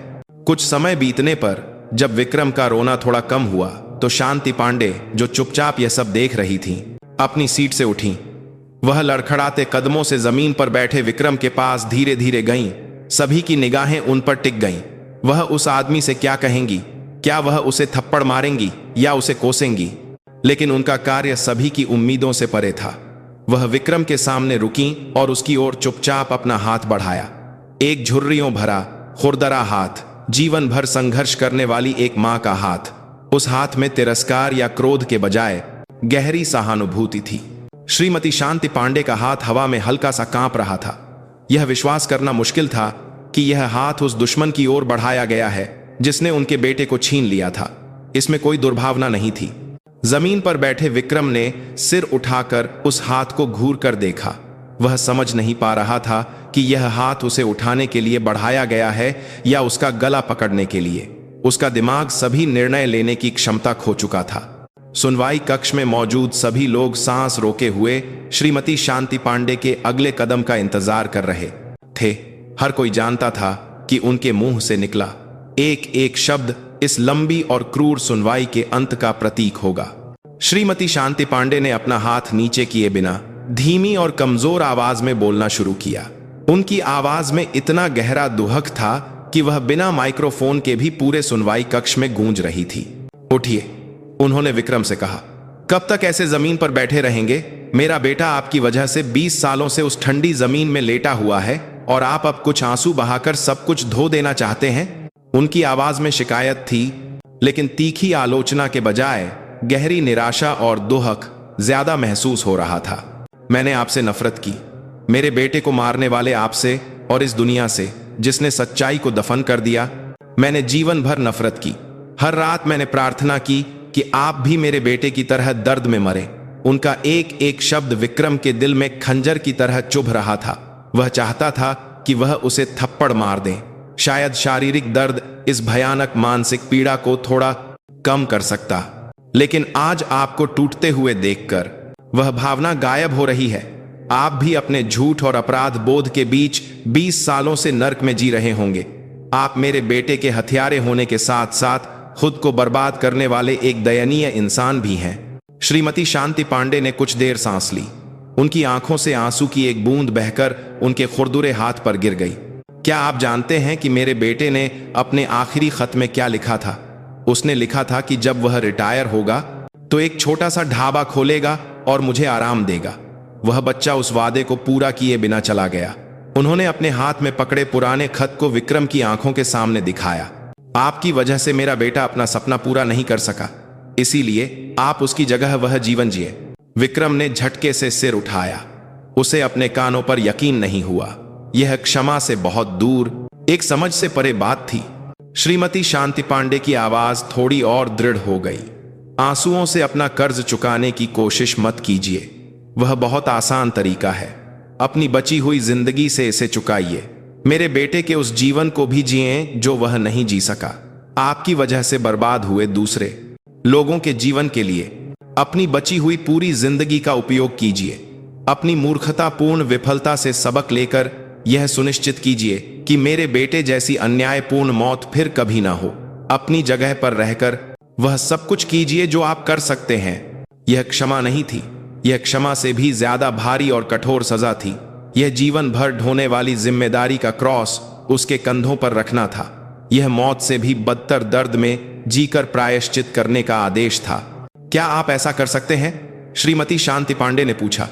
कुछ समय बीतने पर जब विक्रम का रोना थोड़ा कम हुआ तो शांति पांडे, जो चुपचाप यह सब देख रही थीं, अपनी सीट से उठी। वह लड़खड़ाते कदमों से जमीन पर बैठे विक्रम के पास धीरे धीरे गईं। सभी की निगाहें उन पर टिक गईं। वह उस आदमी से क्या कहेंगी? क्या वह उसे थप्पड़ मारेंगी या उसे कोसेंगी? लेकिन उनका कार्य सभी की उम्मीदों से परे था। वह विक्रम के सामने रुकी और उसकी ओर चुपचाप अपना हाथ बढ़ाया। एक झुर्रियों भरा खुरदरा हाथ, जीवन भर संघर्ष करने वाली एक मां का हाथ। उस हाथ में तिरस्कार या क्रोध के बजाय गहरी सहानुभूति थी। श्रीमती शांति पांडे का हाथ हवा में हल्का सा कांप रहा था। यह विश्वास करना मुश्किल था कि यह हाथ उस दुश्मन की ओर बढ़ाया गया है जिसने उनके बेटे को छीन लिया था। इसमें कोई दुर्भावना नहीं थी। जमीन पर बैठे विक्रम ने सिर उठाकर उस हाथ को घूर कर देखा। वह समझ नहीं पा रहा था कि यह हाथ उसे उठाने के लिए बढ़ाया गया है या उसका गला पकड़ने के लिए। उसका दिमाग सभी निर्णय लेने की क्षमता खो चुका था। सुनवाई कक्ष में मौजूद सभी लोग सांस रोके हुए श्रीमती शांति पांडे के अगले कदम का इंतजार कर रहे थे। हर कोई जानता था कि उनके मुंह से निकला एक एक शब्द इस लंबी और क्रूर सुनवाई के अंत का प्रतीक होगा। श्रीमती शांति पांडे ने अपना हाथ नीचे किए बिना धीमी और कमजोर आवाज में बोलना शुरू किया। उनकी आवाज में इतना गहरा दुहक था कि वह बिना माइक्रोफोन के भी पूरे सुनवाई कक्ष में गूंज रही थी। उठिए, उन्होंने विक्रम से कहा। कब तक ऐसे जमीन पर बैठे रहेंगे? मेरा बेटा आपकी वजह से 20 सालों से उस ठंडी जमीन में लेटा हुआ है और आप अब कुछ आंसू बहाकर सब कुछ धो देना चाहते हैं? उनकी आवाज में शिकायत थी, लेकिन तीखी आलोचना के बजाय गहरी निराशा और दुहक ज्यादा महसूस हो रहा था। मैंने आपसे नफरत की, मेरे बेटे को मारने वाले आपसे और इस दुनिया से जिसने सच्चाई को दफन कर दिया। मैंने जीवन भर नफरत की। हर रात मैंने प्रार्थना की कि आप भी मेरे बेटे की तरह दर्द में मरे। उनका एक एक शब्द विक्रम के दिल में खंजर की तरह चुभ रहा था। वह चाहता था कि वह उसे थप्पड़ मार दे। शायद शारीरिक दर्द इस भयानक मानसिक पीड़ा को थोड़ा कम कर सकता, लेकिन आज आपको टूटते हुए देखकर वह भावना गायब हो रही है। आप भी अपने झूठ और अपराध बोध के बीच 20 सालों से नर्क में जी रहे होंगे। आप मेरे बेटे के हथियारे होने के साथ साथ खुद को बर्बाद करने वाले एक दयनीय इंसान भी हैं। श्रीमती शांति पांडे ने कुछ देर सांस ली। उनकी आंखों से आंसू की एक बूंद बहकर उनके खुरदुरे हाथ पर गिर गई। क्या आप जानते हैं कि मेरे बेटे ने अपने आखिरी खत में क्या लिखा था? उसने लिखा था कि जब वह रिटायर होगा तो एक छोटा सा ढाबा खोलेगा और मुझे आराम देगा। वह बच्चा उस वादे को पूरा किए बिना चला गया। उन्होंने अपने हाथ में पकड़े पुराने खत को विक्रम की आंखों के सामने दिखाया। आपकी वजह से मेरा बेटा अपना सपना पूरा नहीं कर सका, इसीलिए आप उसकी जगह वह जीवन जिए। विक्रम ने झटके से सिर उठाया। उसे अपने कानों पर यकीन नहीं हुआ। यह क्षमा से बहुत दूर, एक समझ से परे बात थी। श्रीमती शांति पांडे की आवाज थोड़ी और दृढ़ हो गई। आंसुओं से अपना कर्ज चुकाने की कोशिश मत कीजिए। वह बहुत आसान तरीका है। अपनी बची हुई जिंदगी से इसे चुकाइए। मेरे बेटे के उस जीवन को भी जिए जो वह नहीं जी सका। आपकी वजह से बर्बाद हुए दूसरे लोगों के जीवन के लिए अपनी बची हुई पूरी जिंदगी का उपयोग कीजिए। अपनी मूर्खतापूर्ण विफलता से सबक लेकर यह सुनिश्चित कीजिए कि मेरे बेटे जैसी अन्यायपूर्ण मौत फिर कभी ना हो। अपनी जगह पर रहकर वह सब कुछ कीजिए जो आप कर सकते हैं। यह क्षमा नहीं थी, यह क्षमा से भी ज्यादा भारी और कठोर सजा थी। यह जीवन भर ढोने वाली जिम्मेदारी का क्रॉस उसके कंधों पर रखना था। यह मौत से भी बदतर दर्द में जीकर प्रायश्चित करने का आदेश था। क्या आप ऐसा कर सकते हैं? श्रीमती शांति पांडे ने पूछा।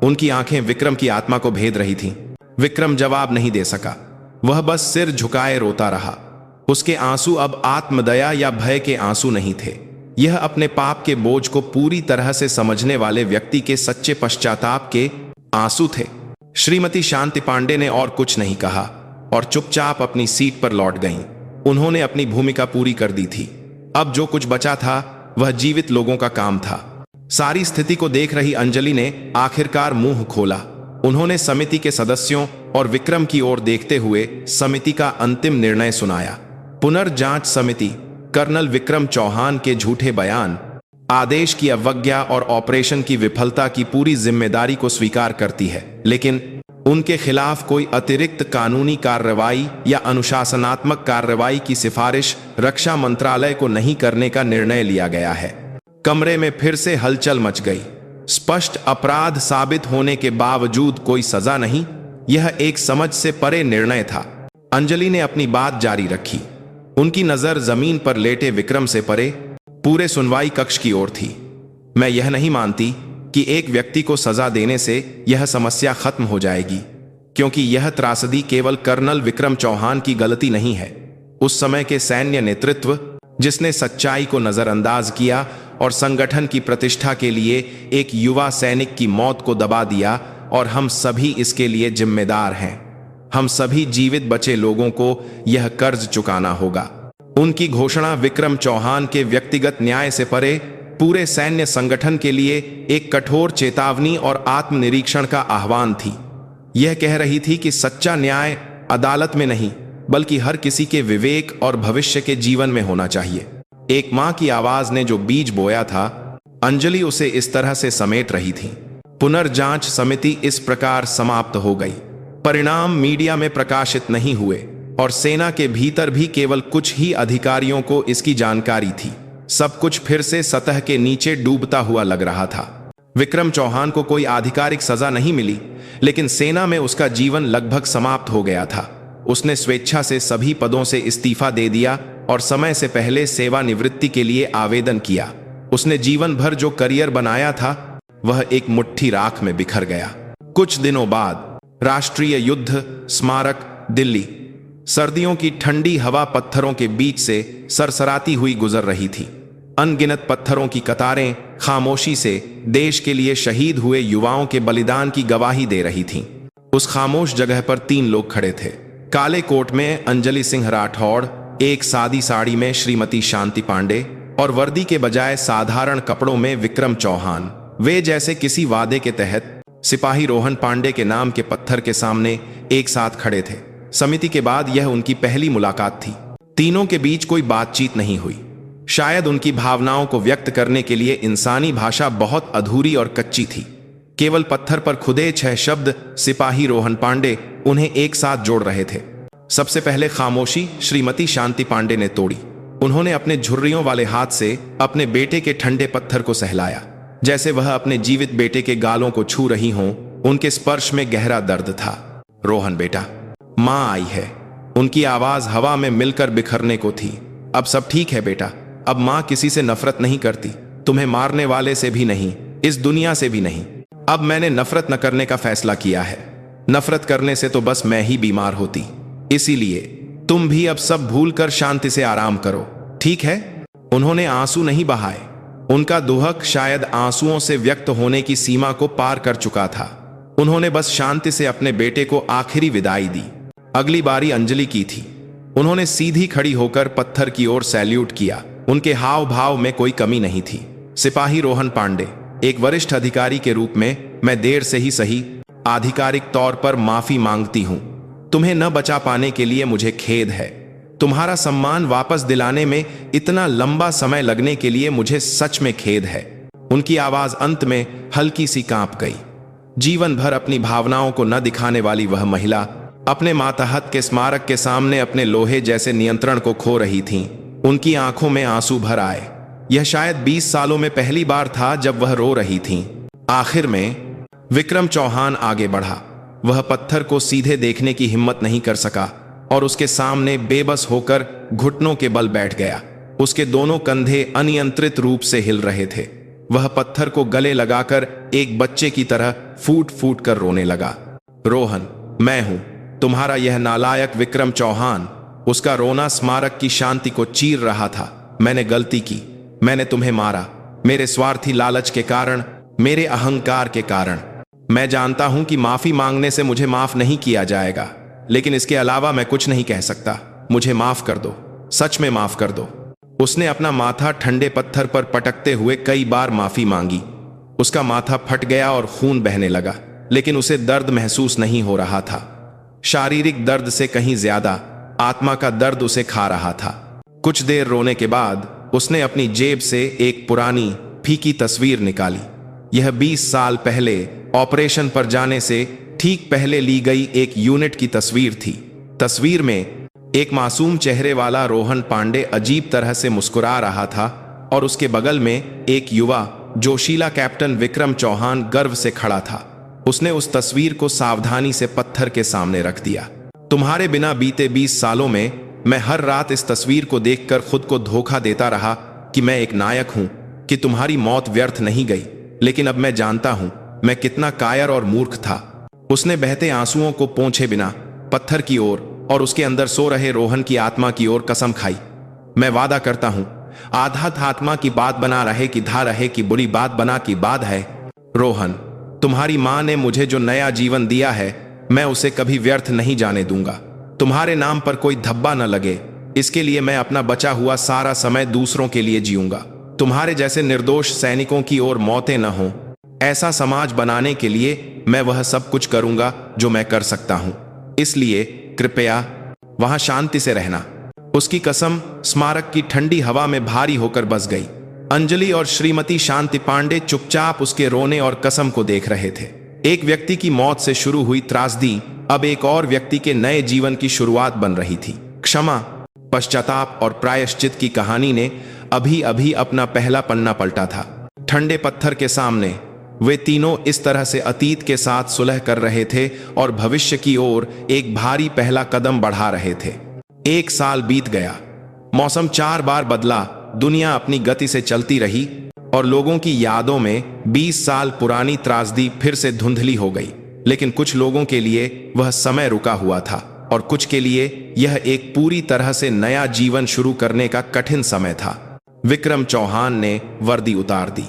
उनकी आंखें विक्रम की आत्मा को भेद रही थीं। विक्रम जवाब नहीं दे सका। वह बस सिर झुकाए रोता रहा। उसके आंसू अब आत्मदया या भय के आंसू नहीं थे। यह अपने पाप के बोझ को पूरी तरह से समझने वाले व्यक्ति के सच्चे पश्चाताप के आंसू थे। श्रीमती शांति पांडे ने और कुछ नहीं कहा और चुपचाप अपनी सीट पर लौट गईं। उन्होंने अपनी भूमिका पूरी कर दी थी। अब जो कुछ बचा था वह जीवित लोगों का काम था। सारी स्थिति को देख रही अंजलि ने आखिरकार मुंह खोला। उन्होंने समिति के सदस्यों और विक्रम की ओर देखते हुए समिति का अंतिम निर्णय सुनाया। पुनर्जांच समिति कर्नल विक्रम चौहान के झूठे बयान, आदेश की अवज्ञा और ऑपरेशन की विफलता की पूरी जिम्मेदारी को स्वीकार करती है, लेकिन उनके खिलाफ कोई अतिरिक्त कानूनी कार्रवाई या अनुशासनात्मक कार्रवाई की सिफारिश रक्षा मंत्रालय को नहीं करने का निर्णय लिया गया है। कमरे में फिर से हलचल मच गई। स्पष्ट अपराध साबित होने के बावजूद कोई सजा नहीं, यह एक समझ से परे निर्णय था। अंजलि ने अपनी बात जारी रखी। उनकी नजर जमीन पर लेटे विक्रम से परे पूरे सुनवाई कक्ष की ओर थी। मैं यह नहीं मानती कि एक व्यक्ति को सजा देने से यह समस्या खत्म हो जाएगी, क्योंकि यह त्रासदी केवल कर्नल विक्रम चौहान की गलती नहीं है। उस समय के सैन्य नेतृत्व जिसने सच्चाई को नजरअंदाज किया और संगठन की प्रतिष्ठा के लिए एक युवा सैनिक की मौत को दबा दिया, और हम सभी इसके लिए जिम्मेदार हैं। हम सभी जीवित बचे लोगों को यह कर्ज चुकाना होगा। उनकी घोषणा विक्रम चौहान के व्यक्तिगत न्याय से परे पूरे सैन्य संगठन के लिए एक कठोर चेतावनी और आत्मनिरीक्षण का आह्वान थी। यह कह रही थी कि सच्चा न्याय अदालत में नहीं, बल्कि हर किसी के विवेक और भविष्य के जीवन में होना चाहिए। एक मां की आवाज ने जो बीज बोया था, अंजलि उसे इस तरह से समेट रही थी। पुनर्जांच समिति इस प्रकार समाप्त हो गई। परिणाम मीडिया में प्रकाशित नहीं हुए और सेना के भीतर भी केवल कुछ ही अधिकारियों को इसकी जानकारी थी। सब कुछ फिर से सतह के नीचे डूबता हुआ लग रहा था। विक्रम चौहान को कोई आधिकारिक सजा नहीं मिली, लेकिन सेना में उसका जीवन लगभग समाप्त हो गया था। उसने स्वेच्छा से सभी पदों से इस्तीफा दे दिया और समय से पहले सेवानिवृत्ति के लिए आवेदन किया। उसने जीवन भर जो करियर बनाया था वह एक मुट्ठी राख में बिखर गया। कुछ दिनों बाद राष्ट्रीय युद्ध स्मारक दिल्ली। सर्दियों की ठंडी हवा पत्थरों के बीच से सरसराती हुई गुजर रही थी। अनगिनत पत्थरों की कतारें खामोशी से देश के लिए शहीद हुए युवाओं के बलिदान की गवाही दे रही थीं। उस खामोश जगह पर 3 लोग खड़े थे। काले कोट में अंजलि सिंह राठौड़, एक सादी साड़ी में श्रीमती शांति पांडे और वर्दी के बजाय साधारण कपड़ों में विक्रम चौहान। वे जैसे किसी वादे के तहत सिपाही रोहन पांडे के नाम के पत्थर के सामने एक साथ खड़े थे। समिति के बाद यह उनकी पहली मुलाकात थी। तीनों के बीच कोई बातचीत नहीं हुई। शायद उनकी भावनाओं को व्यक्त करने के लिए इंसानी भाषा बहुत अधूरी और कच्ची थी। केवल पत्थर पर खुदे 6 शब्द सिपाही रोहन पांडे उन्हें एक साथ जोड़ रहे थे। सबसे पहले खामोशी श्रीमती शांति पांडे ने तोड़ी। उन्होंने अपने झुर्रियों वाले हाथ से अपने बेटे के ठंडे पत्थर को सहलाया, जैसे वह अपने जीवित बेटे के गालों को छू रही हों। उनके स्पर्श में गहरा दर्द था। रोहन बेटा, माँ आई है। उनकी आवाज हवा में मिलकर बिखरने को थी। अब सब ठीक है बेटा। अब माँ किसी से नफरत नहीं करती, तुम्हें मारने वाले से भी नहीं, इस दुनिया से भी नहीं। अब मैंने नफरत न करने का फैसला किया है। नफरत करने से तो बस मैं ही बीमार होती। इसीलिए तुम भी अब सब भूलकर शांति से आराम करो, ठीक है? उन्होंने आंसू नहीं बहाए। उनका दुहक शायद आंसुओं से व्यक्त होने की सीमा को पार कर चुका था। उन्होंने बस शांति से अपने बेटे को आखिरी विदाई दी। अगली बारी अंजलि की थी। उन्होंने सीधी खड़ी होकर पत्थर की ओर सैल्यूट किया। उनके हाव भाव में कोई कमी नहीं थी। सिपाही रोहन पांडे, एक वरिष्ठ अधिकारी के रूप में मैं देर से ही सही आधिकारिक तौर पर माफी मांगती हूं। तुम्हें न बचा पाने के लिए मुझे खेद है। तुम्हारा सम्मान वापस दिलाने में इतना लंबा समय लगने के लिए मुझे सच में खेद है। उनकी आवाज अंत में हल्की सी कांप गई। जीवन भर अपनी भावनाओं को न दिखाने वाली वह महिला अपने मातहत के स्मारक के सामने अपने लोहे जैसे नियंत्रण को खो रही थीं। उनकी आंखों में आंसू भर आए। यह शायद 20 सालों में पहली बार था जब वह रो रही थीं। आखिर में विक्रम चौहान आगे बढ़ा। वह पत्थर को सीधे देखने की हिम्मत नहीं कर सका और उसके सामने बेबस होकर घुटनों के बल बैठ गया। उसके दोनों कंधे अनियंत्रित रूप से हिल रहे थे। वह पत्थर को गले लगाकर एक बच्चे की तरह फूट फूट कर रोने लगा। रोहन, मैं हूं तुम्हारा यह नालायक विक्रम चौहान। उसका रोना स्मारक की शांति को चीर रहा था। मैंने गलती की। मैंने तुम्हें मारा, मेरे स्वार्थी लालच के कारण, मेरे अहंकार के कारण। मैं जानता हूं कि माफी मांगने से मुझे माफ नहीं किया जाएगा, लेकिन इसके अलावा मैं कुछ नहीं कह सकता। मुझे माफ कर दो, सच में माफ कर दो। उसने अपना माथा ठंडे पत्थर पर पटकते हुए कई बार माफी मांगी। उसका माथा फट गया और खून बहने लगा, लेकिन उसे दर्द महसूस नहीं हो रहा था। शारीरिक दर्द से कहीं ज्यादा आत्मा का दर्द उसे खा रहा था। कुछ देर रोने के बाद उसने अपनी जेब से एक पुरानी फीकी तस्वीर निकाली। यह 20 साल पहले ऑपरेशन पर जाने से ठीक पहले ली गई एक यूनिट की तस्वीर थी। तस्वीर में एक मासूम चेहरे वाला रोहन पांडे अजीब तरह से मुस्कुरा रहा था और उसके बगल में एक युवा जोशीला कैप्टन विक्रम चौहान गर्व से खड़ा था। उसने उस तस्वीर को सावधानी से पत्थर के सामने रख दिया। तुम्हारे बिना बीते 20 सालों में मैं हर रात इस तस्वीर को देखकर खुद को धोखा देता रहा कि मैं एक नायक हूं, कि तुम्हारी मौत व्यर्थ नहीं गई। लेकिन अब मैं जानता हूं मैं कितना कायर और मूर्ख था। उसने बहते आंसुओं को पोंछे बिना पत्थर की ओर और उसके अंदर सो रहे रोहन की आत्मा की ओर कसम खाई। मैं वादा करता हूं, आधात आत्मा की बात बना रहे कि धा रहे कि बुरी बात बना की बात है। रोहन, तुम्हारी मां ने मुझे जो नया जीवन दिया है, मैं उसे कभी व्यर्थ नहीं जाने दूंगा। तुम्हारे नाम पर कोई धब्बा न लगे, इसके लिए मैं अपना बचा हुआ सारा समय दूसरों के लिए जीऊंगा। तुम्हारे जैसे निर्दोष सैनिकों की ओर मौतें न हों, ऐसा समाज बनाने के लिए मैं वह सब कुछ करूंगा जो मैं कर सकता हूं। इसलिए कृपया वहां शांति से रहना। उसकी कसम स्मारक की ठंडी हवा में भारी होकर बस गई। अंजलि और श्रीमती शांति पांडे चुपचाप उसके रोने और कसम को देख रहे थे। एक व्यक्ति की मौत से शुरू हुई त्रासदी अब एक और व्यक्ति के नए जीवन की शुरुआत बन रही थी। क्षमा, पश्चाताप और प्रायश्चित की कहानी ने अभी अभी अपना पहला पन्ना पलटा था। ठंडे पत्थर के सामने वे तीनों इस तरह से अतीत के साथ सुलह कर रहे थे और भविष्य की ओर एक भारी पहला कदम बढ़ा रहे थे। 1 साल बीत गया, मौसम 4 बार बदला, दुनिया अपनी गति से चलती रही और लोगों की यादों में 20 साल पुरानी त्रासदी फिर से धुंधली हो गई। लेकिन कुछ लोगों के लिए वह समय रुका हुआ था और कुछ के लिए यह एक पूरी तरह से नया जीवन शुरू करने का कठिन समय था। विक्रम चौहान ने वर्दी उतार दी।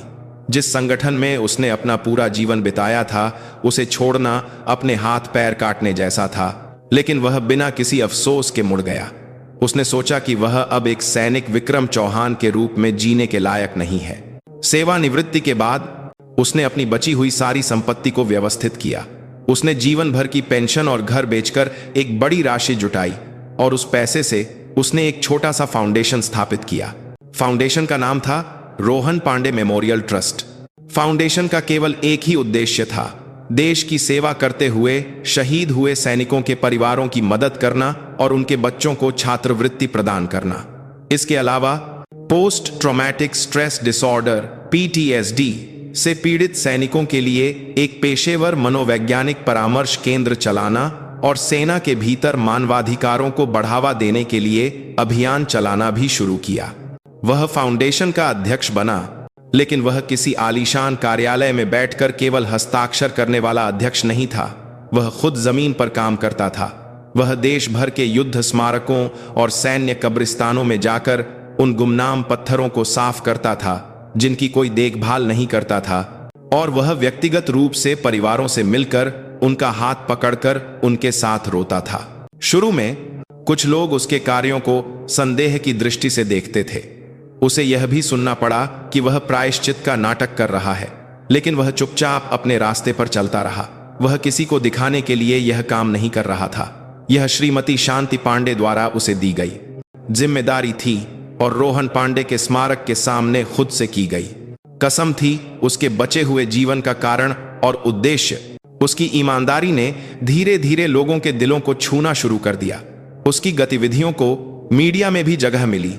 जिस संगठन में उसने अपना पूरा जीवन बिताया था, उसे छोड़ना अपने हाथ पैर काटने जैसा था, लेकिन वह बिना किसी अफसोस के मुड़ गया। उसने सोचा कि वह अब एक सैनिक विक्रम चौहान के रूप में जीने के लायक नहीं है। सेवानिवृत्ति के बाद उसने अपनी बची हुई सारी संपत्ति को व्यवस्थित किया। उसने जीवन भर की पेंशन और घर बेचकर एक बड़ी राशि जुटाई और उस पैसे से उसने एक छोटा सा फाउंडेशन स्थापित किया। फाउंडेशन का नाम था Rohan Pandey memorial trust. Foundation का केवल एक ही उद्देश्य था, देश की सेवा करते हुए शहीद हुए सैनिकों के परिवारों की मदद करना और उनके बच्चों को छात्रवृत्ति प्रदान करना। इसके अलावा post traumatic stress disorder (PTSD) से पीड़ित सैनिकों के लिए एक पेशेवर मनोवैज्ञानिक परामर्श केंद्र चलाना और सेना के भीतर मानवाधिकारों को बढ़ावा देने के लिए अभियान चलाना भी शुरू किया। वह फाउंडेशन का अध्यक्ष बना, लेकिन वह किसी आलीशान कार्यालय में बैठकर केवल हस्ताक्षर करने वाला अध्यक्ष नहीं था। वह खुद जमीन पर काम करता था। वह देश भर के युद्ध स्मारकों और सैन्य कब्रिस्तानों में जाकर उन गुमनाम पत्थरों को साफ करता था जिनकी कोई देखभाल नहीं करता था, और वह व्यक्तिगत रूप से परिवारों से मिलकर उनका हाथ पकड़कर उनके साथ रोता था। शुरू में कुछ लोग उसके कार्यों को संदेह की दृष्टि से देखते थे। उसे यह भी सुनना पड़ा कि वह प्रायश्चित का नाटक कर रहा है, लेकिन वह चुपचाप अपने रास्ते पर चलता रहा। वह किसी को दिखाने के लिए यह काम नहीं कर रहा था। यह श्रीमती शांति पांडे द्वारा उसे दी गई जिम्मेदारी थी और रोहन पांडे के स्मारक के सामने खुद से की गई कसम थी। उसके बचे हुए जीवन का कारण और उद्देश्य, उसकी ईमानदारी ने धीरे धीरे लोगों के दिलों को छूना शुरू कर दिया। उसकी गतिविधियों को मीडिया में भी जगह मिली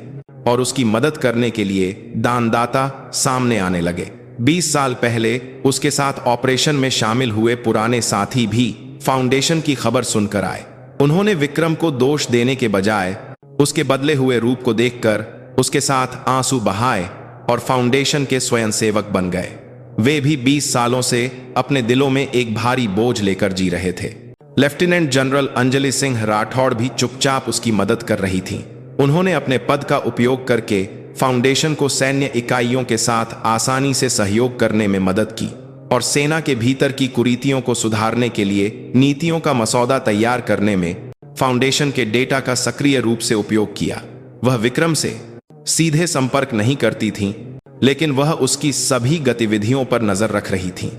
और उसकी मदद करने के लिए दानदाता सामने आने लगे। 20 साल पहले उसके साथ ऑपरेशन में शामिल हुए पुराने साथी भी फाउंडेशन की खबर सुनकर आए। उन्होंने विक्रम को दोष देने के बजाय उसके बदले हुए रूप को देखकर उसके साथ आंसू बहाए और फाउंडेशन के स्वयंसेवक बन गए। वे भी 20 सालों से अपने दिलों में एक भारी बोझ लेकर जी रहे थे। लेफ्टिनेंट जनरल अंजलि सिंह राठौड़ भी चुपचाप उसकी मदद कर रही थीं। उन्होंने अपने पद का उपयोग करके फाउंडेशन को सैन्य इकाइयों के साथ आसानी से सहयोग करने में मदद की और सेना के भीतर की कुरीतियों को सुधारने के लिए नीतियों का मसौदा तैयार करने में फाउंडेशन के डेटा का सक्रिय रूप से उपयोग किया। वह विक्रम से सीधे संपर्क नहीं करती थीं, लेकिन वह उसकी सभी गतिविधियों पर नजर रख रही थीं।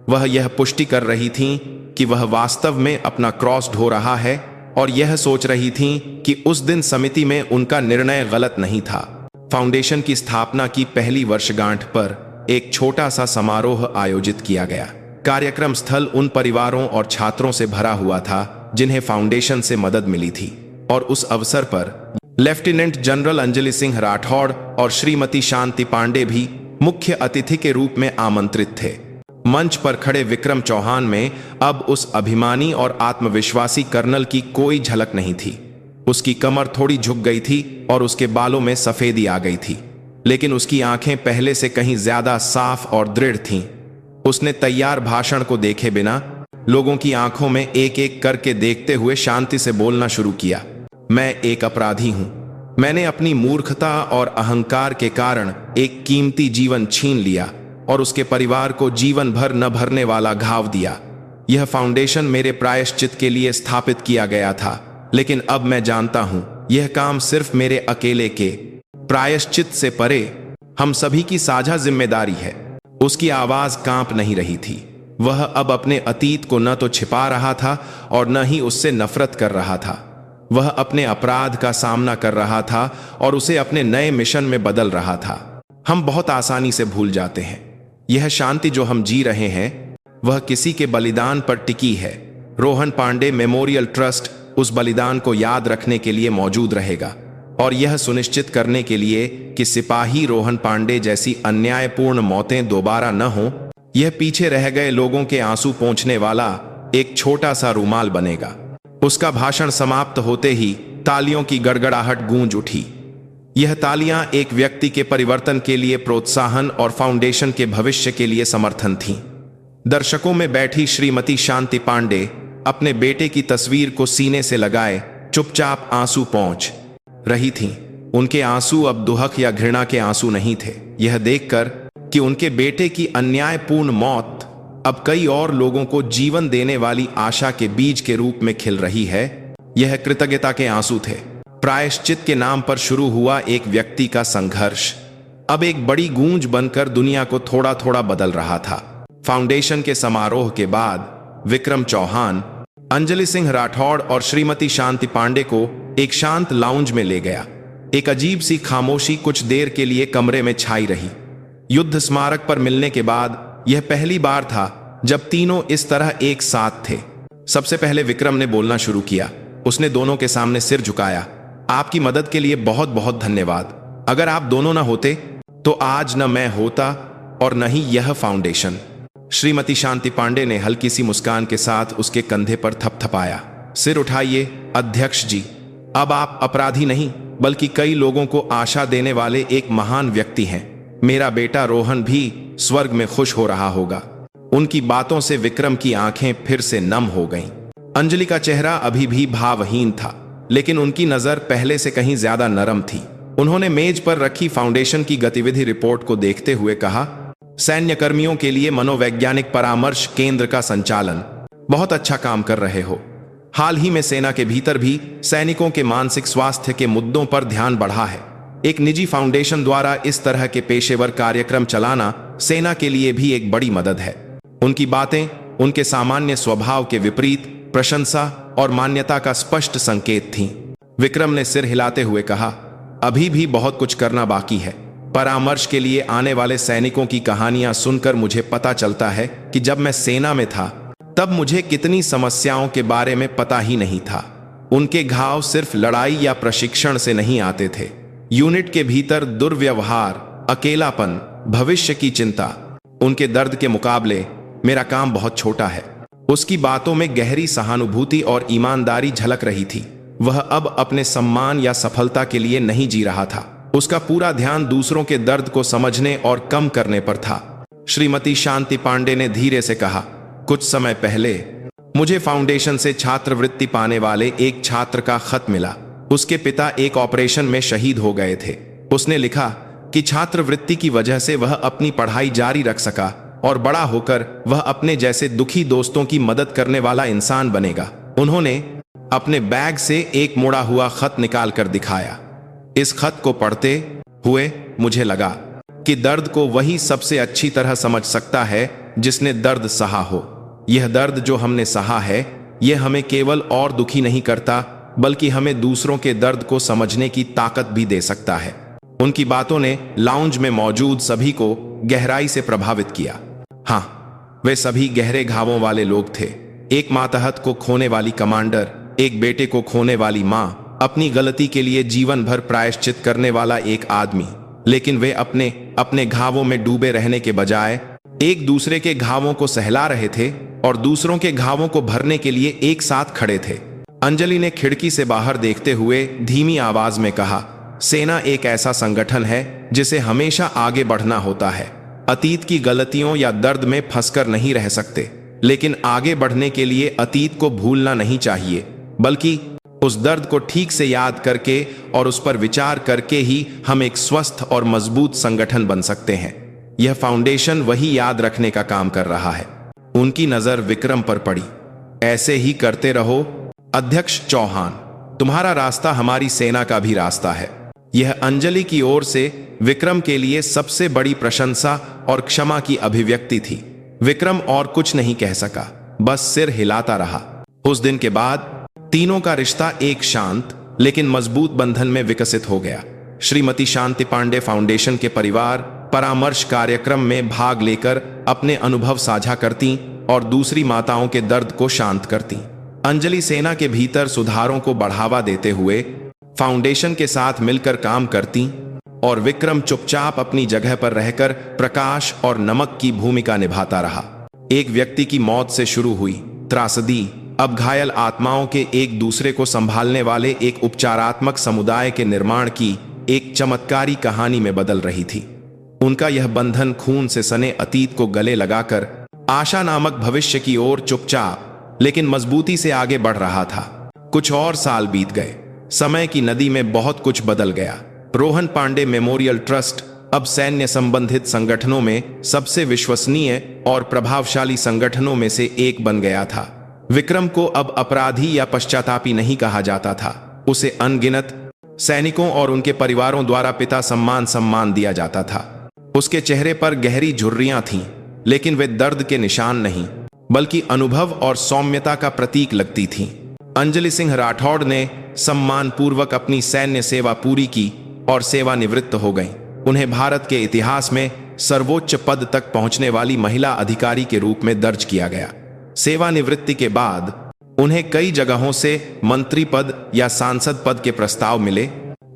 वह यह पुष्टि कर रही थीं कि वह वास्तव में अपना क्रॉस ढो रहा है और यह सोच रही थीं कि उस दिन समिति में उनका निर्णय गलत नहीं था। फाउंडेशन की स्थापना की पहली वर्षगांठ पर एक छोटा सा समारोह आयोजित किया गया। कार्यक्रम स्थल उन परिवारों और छात्रों से भरा हुआ था जिन्हें फाउंडेशन से मदद मिली थी, और उस अवसर पर लेफ्टिनेंट जनरल अंजलि सिंह राठौड़ और श्रीमती शांति पांडे भी मुख्य अतिथि के रूप में आमंत्रित थे। मंच पर खड़े विक्रम चौहान में अब उस अभिमानी और आत्मविश्वासी कर्नल की कोई झलक नहीं थी। उसकी कमर थोड़ी झुक गई थी और उसके बालों में सफेदी आ गई थी, लेकिन उसकी आंखें पहले से कहीं ज्यादा साफ और दृढ़ थीं। उसने तैयार भाषण को देखे बिना लोगों की आंखों में एक एक करके देखते हुए शांति से बोलना शुरू किया। मैं एक अपराधी हूं। मैंने अपनी मूर्खता और अहंकार के कारण एक कीमती जीवन छीन लिया और उसके परिवार को जीवन भर न भरने वाला घाव दिया। यह फाउंडेशन मेरे प्रायश्चित के लिए स्थापित किया गया था, लेकिन अब मैं जानता हूं यह काम सिर्फ मेरे अकेले के प्रायश्चित से परे हम सभी की साझा जिम्मेदारी है। उसकी आवाज कांप नहीं रही थी। वह अब अपने अतीत को न तो छिपा रहा था और न ही उससे नफरत कर रहा था। वह अपने अपराध का सामना कर रहा था और उसे अपने नए मिशन में बदल रहा था। हम बहुत आसानी से भूल जाते हैं। यह शांति जो हम जी रहे हैं वह किसी के बलिदान पर टिकी है। रोहन पांडे मेमोरियल ट्रस्ट उस बलिदान को याद रखने के लिए मौजूद रहेगा। और यह सुनिश्चित करने के लिए कि सिपाही रोहन पांडे जैसी अन्यायपूर्ण मौतें दोबारा न हों, यह पीछे रह गए लोगों के आंसू पोंछने वाला एक छोटा सा रूमाल बनेगा। उसका भाषण समाप्त होते ही तालियों की गड़गड़ाहट गूंज उठी। यह तालियां एक व्यक्ति के परिवर्तन के लिए प्रोत्साहन और फाउंडेशन के भविष्य के लिए समर्थन थीं। दर्शकों में बैठी श्रीमती शांति पांडे अपने बेटे की तस्वीर को सीने से लगाए चुपचाप आंसू पोंछ रही थीं। उनके आंसू अब दुहक या घृणा के आंसू नहीं थे। यह देखकर कि उनके बेटे की अन्यायपूर्ण मौत अब कई और लोगों को जीवन देने वाली आशा के बीज के रूप में खिल रही है, यह कृतज्ञता के आंसू थे। प्रायश्चित के नाम पर शुरू हुआ एक व्यक्ति का संघर्ष अब एक बड़ी गूंज बनकर दुनिया को थोड़ा थोड़ा बदल रहा था। फाउंडेशन के समारोह के बाद विक्रम चौहान अंजलि सिंह राठौड़ और श्रीमती शांति पांडे को एक शांत लाउंज में ले गया। एक अजीब सी खामोशी कुछ देर के लिए कमरे में छाई रही। युद्ध स्मारक पर मिलने के बाद यह पहली बार था जब तीनों इस तरह एक साथ थे। सबसे पहले विक्रम ने बोलना शुरू किया। उसने दोनों के सामने सिर झुकाया। आपकी मदद के लिए बहुत बहुत धन्यवाद। अगर आप दोनों ना होते तो आज न मैं होता और न ही यह फाउंडेशन। श्रीमती शांति पांडे ने हल्की सी मुस्कान के साथ उसके कंधे पर थपथपाया। सिर उठाइए अध्यक्ष जी, अब आप अपराधी नहीं बल्कि कई लोगों को आशा देने वाले एक महान व्यक्ति हैं। मेरा बेटा रोहन भी स्वर्ग में खुश हो रहा होगा। उनकी बातों से विक्रम की आंखें फिर से नम हो गईं। अंजलि का चेहरा अभी भी भावहीन था, लेकिन उनकी नजर पहले से कहीं ज्यादा नरम थी। उन्होंने मेज पर रखी फाउंडेशन की गतिविधि रिपोर्ट को देखते हुए कहा, सैन्य कर्मियों के लिए मनोवैज्ञानिक परामर्श केंद्र का संचालन, बहुत अच्छा काम कर रहे हो। हाल ही में सेना के भीतर भी सैनिकों के मानसिक स्वास्थ्य के मुद्दों पर ध्यान बढ़ा है। एक निजी फाउंडेशन द्वारा इस तरह के पेशेवर कार्यक्रम चलाना सेना के लिए भी एक बड़ी मदद है। उनकी बातें उनके सामान्य स्वभाव के विपरीत प्रशंसा और मान्यता का स्पष्ट संकेत थीं। विक्रम ने सिर हिलाते हुए कहा, अभी भी बहुत कुछ करना बाकी है। परामर्श के लिए आने वाले सैनिकों की कहानियां सुनकर मुझे पता चलता है कि जब मैं सेना में था तब मुझे कितनी समस्याओं के बारे में पता ही नहीं था। उनके घाव सिर्फ लड़ाई या प्रशिक्षण से नहीं आते थे। यूनिट के भीतर दुर्व्यवहार, अकेलापन, भविष्य की चिंता, उनके दर्द के मुकाबले मेरा काम बहुत छोटा है। उसकी बातों में गहरी सहानुभूति और ईमानदारी झलक रही थी। वह अब अपने सम्मान या सफलता के लिए नहीं जी रहा था। उसका पूरा ध्यान दूसरों के दर्द को समझने और कम करने पर था। श्रीमती शांति पांडे ने धीरे से कहा, कुछ समय पहले मुझे फाउंडेशन से छात्रवृत्ति पाने वाले एक छात्र का खत मिला। उसके पिता एक ऑपरेशन में शहीद हो गए थे। उसने लिखा कि छात्रवृत्ति की वजह से वह अपनी पढ़ाई जारी रख सका और बड़ा होकर वह अपने जैसे दुखी दोस्तों की मदद करने वाला इंसान बनेगा। उन्होंने अपने बैग से एक मुड़ा हुआ खत निकाल कर दिखाया। इस खत को पढ़ते हुए मुझे लगा कि दर्द को वही सबसे अच्छी तरह समझ सकता है जिसने दर्द सहा हो। यह दर्द जो हमने सहा है, यह हमें केवल और दुखी नहीं करता बल्कि हमें दूसरों के दर्द को समझने की ताकत भी दे सकता है। उनकी बातों ने लाउंज में मौजूद सभी को गहराई से प्रभावित किया। हाँ, वे सभी गहरे घावों वाले लोग थे। एक मातहत को खोने वाली कमांडर, एक बेटे को खोने वाली माँ, अपनी गलती के लिए जीवन भर प्रायश्चित करने वाला एक आदमी। लेकिन वे अपने अपने घावों में डूबे रहने के बजाय एक दूसरे के घावों को सहला रहे थे और दूसरों के घावों को भरने के लिए एक साथ खड़े थे। अंजलि ने खिड़की से बाहर देखते हुए धीमी आवाज में कहा, सेना एक ऐसा संगठन है जिसे हमेशा आगे बढ़ना होता है। अतीत की गलतियों या दर्द में फंसकर नहीं रह सकते, लेकिन आगे बढ़ने के लिए अतीत को भूलना नहीं चाहिए, बल्कि उस दर्द को ठीक से याद करके और उस पर विचार करके ही हम एक स्वस्थ और मजबूत संगठन बन सकते हैं। यह फाउंडेशन वही याद रखने का काम कर रहा है। उनकी नजर विक्रम पर पड़ी। ऐसे ही करते रहो अध्यक्ष चौहान, तुम्हारा रास्ता हमारी सेना का भी रास्ता है। यह अंजलि की ओर से विक्रम के लिए सबसे बड़ी प्रशंसा और क्षमा की अभिव्यक्ति थी। विक्रम और कुछ नहीं कह सका, बस सिर हिलाता रहा। उस दिन के बाद तीनों का रिश्ता एक शांत लेकिन मजबूत बंधन में विकसित हो गया। श्रीमती शांति पांडे फाउंडेशन के परिवार परामर्श कार्यक्रम में भाग लेकर अपने अनुभव साझा करती और दूसरी माताओं के दर्द को शांत करती। अंजलि सेना के भीतर सुधारों को बढ़ावा देते हुए फाउंडेशन के साथ मिलकर काम करती और विक्रम चुपचाप अपनी जगह पर रहकर प्रकाश और नमक की भूमिका निभाता रहा। एक व्यक्ति की मौत से शुरू हुई त्रासदी अब घायल आत्माओं के एक दूसरे को संभालने वाले एक उपचारात्मक समुदाय के निर्माण की एक चमत्कारी कहानी में बदल रही थी। उनका यह बंधन खून से सने अतीत को गले लगाकर आशा नामक भविष्य की ओर चुपचाप लेकिन मजबूती से आगे बढ़ रहा था। कुछ और साल बीत गए। समय की नदी में बहुत कुछ बदल गया। रोहन पांडे मेमोरियल ट्रस्ट अब सैन्य संबंधित संगठनों में सबसे विश्वसनीय और प्रभावशाली संगठनों में से एक बन गया था। विक्रम को अब अपराधी या पश्चातापी नहीं कहा जाता था। उसे अनगिनत सैनिकों और उनके परिवारों द्वारा पिता सम्मान दिया जाता था। उसके चेहरे पर गहरी झुर्रियां थीं, लेकिन वे दर्द के निशान नहीं बल्कि अनुभव और सौम्यता का प्रतीक लगती थीं। अंजलि सिंह राठौड़ ने सम्मानपूर्वक अपनी सैन्य सेवा पूरी की और सेवानिवृत्त हो गईं। उन्हें भारत के इतिहास में सर्वोच्च पद तक पहुंचने वाली महिला अधिकारी के रूप में दर्ज किया गया। सेवानिवृत्ति के बाद उन्हें कई जगहों से मंत्री पद या सांसद पद के प्रस्ताव मिले,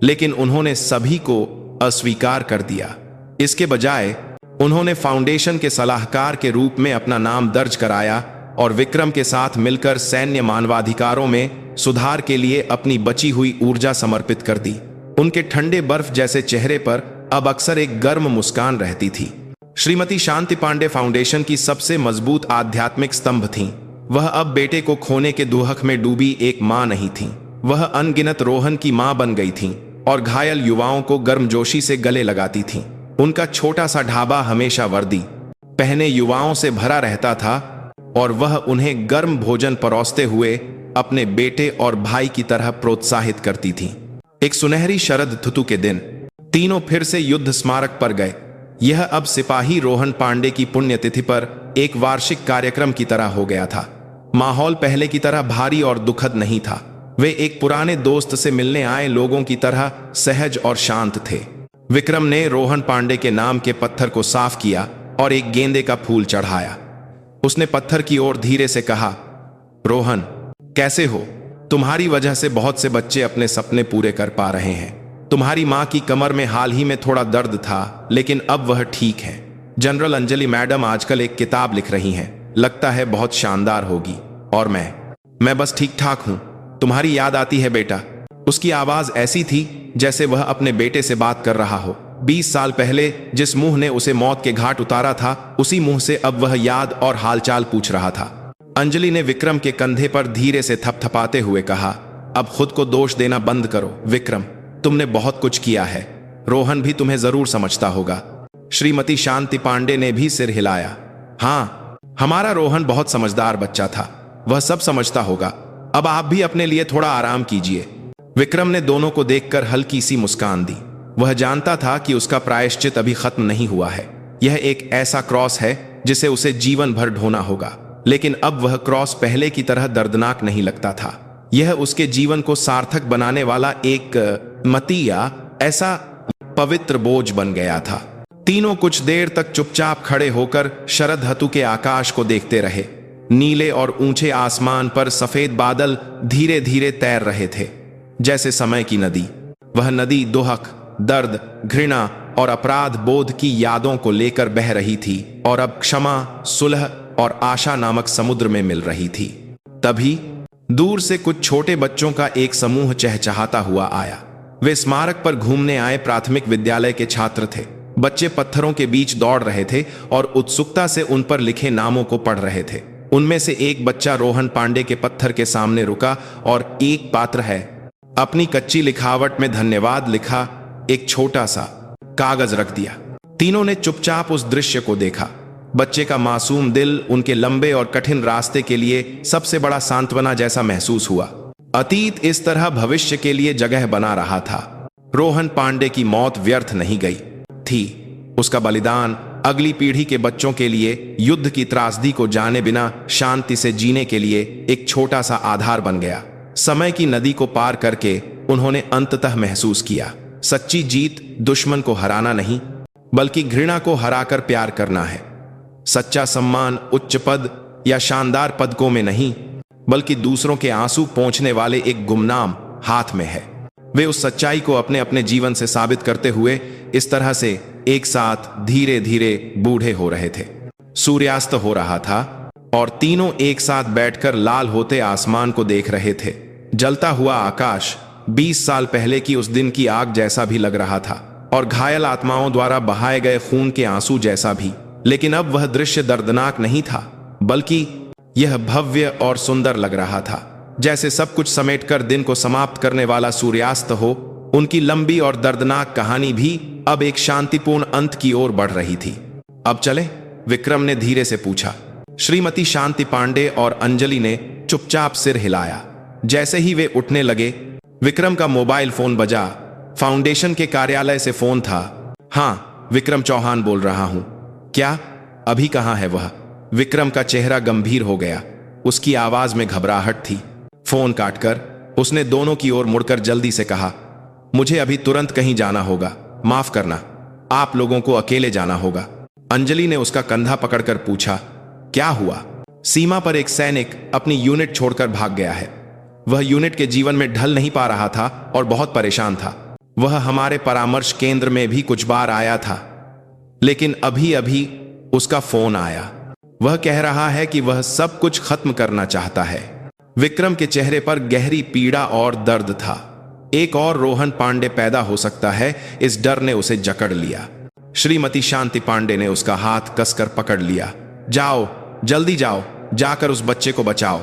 लेकिन उन्होंने सभी को अस्वीकार कर दिया। इसके बजाय उन्होंने फाउंडेशन के सलाहकार के रूप में अपना नाम दर्ज कराया और विक्रम के साथ मिलकर सैन्य मानवाधिकारों में सुधार के लिए अपनी बची हुई ऊर्जा समर्पित कर दी। उनके ठंडे बर्फ जैसे चेहरे पर अब अक्सर एक गर्म मुस्कान रहती थी। श्रीमती शांति पांडे फाउंडेशन की सबसे मजबूत आध्यात्मिक स्तंभ थीं। वह अब बेटे को खोने के दुहक में डूबी एक मां नहीं थीं। वह अनगिनत रोहन की मां बन गई थीं और घायल युवाओं को गर्मजोशी से गले लगाती थीं। उनका छोटा सा ढाबा हमेशा वर्दी पहने युवाओं से भरा रहता था और वह उन्हें गर्म भोजन परोसते हुए अपने बेटे और भाई की तरह प्रोत्साहित करती थीं। एक सुनहरी शरद ऋतु के दिन तीनों फिर से युद्ध स्मारक पर गए। यह अब सिपाही रोहन पांडे की पुण्यतिथि पर एक वार्षिक कार्यक्रम की तरह हो गया था। माहौल पहले की तरह भारी और दुखद नहीं था। वे एक पुराने दोस्त से मिलने आए लोगों की तरह सहज और शांत थे। विक्रम ने रोहन पांडे के नाम के पत्थर को साफ किया और एक गेंदे का फूल चढ़ाया। उसने पत्थर की ओर धीरे से कहा, रोहन, कैसे हो? तुम्हारी वजह से बहुत से बच्चे अपने सपने पूरे कर पा रहे हैं। तुम्हारी मां की कमर में हाल ही में थोड़ा दर्द था, लेकिन अब वह ठीक है। जनरल अंजलि मैडम आजकल एक किताब लिख रही हैं, लगता है बहुत शानदार होगी। और मैं बस ठीक ठाक हूं। तुम्हारी याद आती है बेटा। उसकी आवाज ऐसी थी जैसे वह अपने बेटे से बात कर रहा हो। 20 साल पहले जिस मुंह ने उसे मौत के घाट उतारा था, उसी मुंह से अब वह याद और हालचाल पूछ रहा था। अंजलि ने विक्रम के कंधे पर धीरे से थपथपाते हुए कहा, अब खुद को दोष देना बंद करो विक्रम, तुमने बहुत कुछ किया है। रोहन भी तुम्हें जरूर समझता होगा। श्रीमती शांति पांडे ने भी सिर हिलाया। हाँ, हमारा रोहन बहुत समझदार बच्चा था, वह सब समझता होगा। अब आप भी अपने लिए थोड़ा आराम कीजिए। विक्रम ने दोनों को देखकर हल्की सी मुस्कान दी। वह जानता था कि उसका प्रायश्चित अभी खत्म नहीं हुआ है। यह एक ऐसा क्रॉस है जिसे उसे जीवन भर ढोना होगा, लेकिन अब वह क्रॉस पहले की तरह दर्दनाक नहीं लगता था। यह उसके जीवन को सार्थक बनाने वाला एक मतिया ऐसा पवित्र बोझ बन गया था। तीनों कुछ देर तक चुपचाप खड़े होकर शरद ऋतु के आकाश को देखते रहे। नीले और ऊंचे आसमान पर सफेद बादल धीरे धीरे तैर रहे थे, जैसे समय की नदी। वह नदी दुहक, दर्द, घृणा और अपराध बोध की यादों को लेकर बह रही थी और अब क्षमा, सुलह और आशा नामक समुद्र में मिल रही थी। तभी दूर से कुछ छोटे बच्चों का एक समूह चहचहाता हुआ आया। वे स्मारक पर घूमने आए प्राथमिक विद्यालय के छात्र थे। बच्चे पत्थरों के बीच दौड़ रहे थे और उत्सुकता से उन पर लिखे नामों को पढ़ रहे थे। उनमें से एक बच्चा रोहन पांडे के पत्थर के सामने रुका और एक पात्र है अपनी कच्ची लिखावट में धन्यवाद लिखा एक छोटा सा कागज रख दिया। तीनों ने चुपचाप उस दृश्य को देखा। बच्चे का मासूम दिल उनके लंबे और कठिन रास्ते के लिए सबसे बड़ा सांत्वना जैसा महसूस हुआ। अतीत इस तरह भविष्य के लिए जगह बना रहा था। रोहन पांडे की मौत व्यर्थ नहीं गई थी। उसका बलिदान अगली पीढ़ी के बच्चों के लिए युद्ध की त्रासदी को जाने बिना शांति से जीने के लिए एक छोटा सा आधार बन गया। समय की नदी को पार करके उन्होंने अंततः महसूस किया, सच्ची जीत दुश्मन को हराना नहीं, बल्कि घृणा को हराकर प्यार करना है। सच्चा सम्मान उच्च पद या शानदार पदकों में नहीं, बल्कि दूसरों के आंसू पोंछने वाले एक गुमनाम हाथ में है। वे उस सच्चाई को अपने अपने जीवन से साबित करते हुए इस तरह से एक साथ धीरे धीरे बूढ़े हो रहे थे। सूर्यास्त हो रहा था और तीनों एक साथ बैठकर लाल होते आसमान को देख रहे थे। जलता हुआ आकाश 20 साल पहले की उस दिन की आग जैसा भी लग रहा था और घायल आत्माओं द्वारा बहाए गए खून के आंसू जैसा भी। लेकिन अब वह दृश्य दर्दनाक नहीं था, बल्कि यह भव्य और सुंदर लग रहा था, जैसे सब कुछ समेटकर दिन को समाप्त करने वाला सूर्यास्त हो। उनकी लंबी और दर्दनाक कहानी भी अब एक शांतिपूर्ण अंत की ओर बढ़ रही थी। अब चले? विक्रम ने धीरे से पूछा। श्रीमती शांति पांडे और अंजलि ने चुपचाप सिर हिलाया। जैसे ही वे उठने लगे, विक्रम का मोबाइल फोन बजा। फाउंडेशन के कार्यालय से फोन था। हाँ, विक्रम चौहान बोल रहा हूं। क्या? अभी कहां है वह? विक्रम का चेहरा गंभीर हो गया। उसकी आवाज में घबराहट थी। फोन काटकर उसने दोनों की ओर मुड़कर जल्दी से कहा, मुझे अभी तुरंत कहीं जाना होगा। माफ करना, आप लोगों को अकेले जाना होगा। अंजलि ने उसका कंधा पकड़कर पूछा, क्या हुआ? सीमा पर एक सैनिक अपनी यूनिट छोड़कर भाग गया है। वह यूनिट के जीवन में ढल नहीं पा रहा था और बहुत परेशान था। वह हमारे परामर्श केंद्र में भी कुछ बार आया था, लेकिन अभी अभी उसका फोन आया। वह कह रहा है कि वह सब कुछ खत्म करना चाहता है। विक्रम के चेहरे पर गहरी पीड़ा और दर्द था। एक और रोहन पांडे पैदा हो सकता है, इस डर ने उसे जकड़ लिया। श्रीमती शांति पांडे ने उसका हाथ कसकर पकड़ लिया। जाओ, जल्दी जाओ, जाकर उस बच्चे को बचाओ।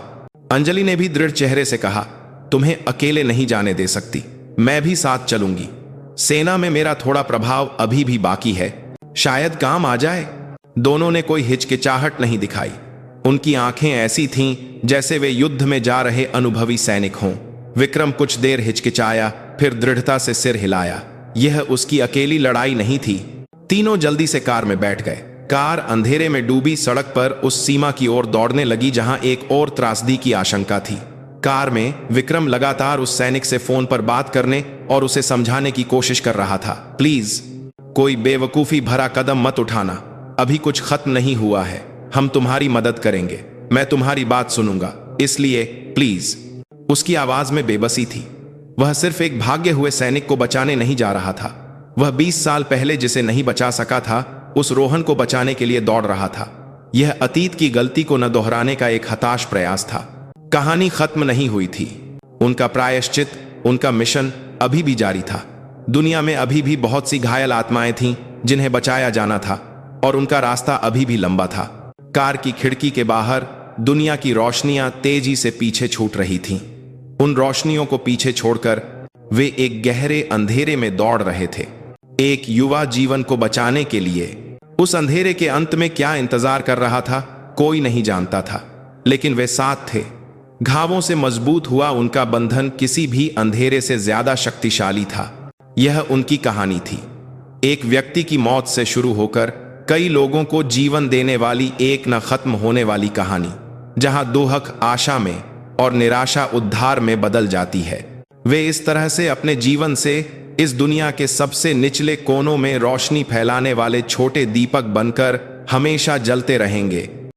अंजलि ने भी दृढ़ चेहरे से कहा, तुम्हें अकेले नहीं जाने दे सकती, मैं भी साथ चलूंगी। सेना में मेरा थोड़ा प्रभाव अभी भी बाकी है, शायद काम आ जाए। दोनों ने कोई हिचकिचाहट नहीं दिखाई। उनकी आंखें ऐसी थीं जैसे वे युद्ध में जा रहे अनुभवी सैनिक हों। विक्रम कुछ देर हिचकिचाया, फिर दृढ़ता से सिर हिलाया। यह उसकी अकेली लड़ाई नहीं थी। तीनों जल्दी से कार में बैठ गए। कार अंधेरे में डूबी सड़क पर उस सीमा की ओर दौड़ने लगी जहां एक और त्रासदी की आशंका थी। कार में विक्रम लगातार उस सैनिक से फोन पर बात करने और उसे समझाने की कोशिश कर रहा था, प्लीज कोई बेवकूफी भरा कदम मत उठाना, अभी कुछ खत्म नहीं हुआ है, हम तुम्हारी मदद करेंगे, मैं तुम्हारी बात सुनूंगा, इसलिए प्लीज। उसकी आवाज में बेबसी थी। वह सिर्फ एक भागे हुए सैनिक को बचाने नहीं जा रहा था। वह 20 साल पहले जिसे नहीं बचा सका था, उस रोहन को बचाने के लिए दौड़ रहा था। यह अतीत की गलती को न दोहराने का एक हताश प्रयास था। कहानी खत्म नहीं हुई थी। उनका प्रायश्चित, उनका मिशन अभी भी जारी था। दुनिया में अभी भी बहुत सी घायल आत्माएं थीं जिन्हें बचाया जाना था और उनका रास्ता अभी भी लंबा था। कार की खिड़की के बाहर दुनिया की रोशनियां तेजी से पीछे छूट रही थीं। उन रोशनियों को पीछे छोड़कर वे एक गहरे अंधेरे में दौड़ रहे थे, एक युवा जीवन को बचाने के लिए। उस अंधेरे के अंत में क्या इंतजार कर रहा था, कोई नहीं जानता था, लेकिन वे साथ थे। घावों से मजबूत हुआ उनका बंधन किसी भी अंधेरे से ज्यादा शक्तिशाली था। यह उनकी कहानी थी, एक व्यक्ति की मौत से शुरू होकर कई लोगों को जीवन देने वाली एक न खत्म होने वाली कहानी, जहां दुहक आशा में और निराशा उद्धार में बदल जाती है। वे इस तरह से अपने जीवन से इस दुनिया के सबसे निचले कोनों में रोशनी फैलाने वाले छोटे दीपक बनकर हमेशा जलते रहेंगे।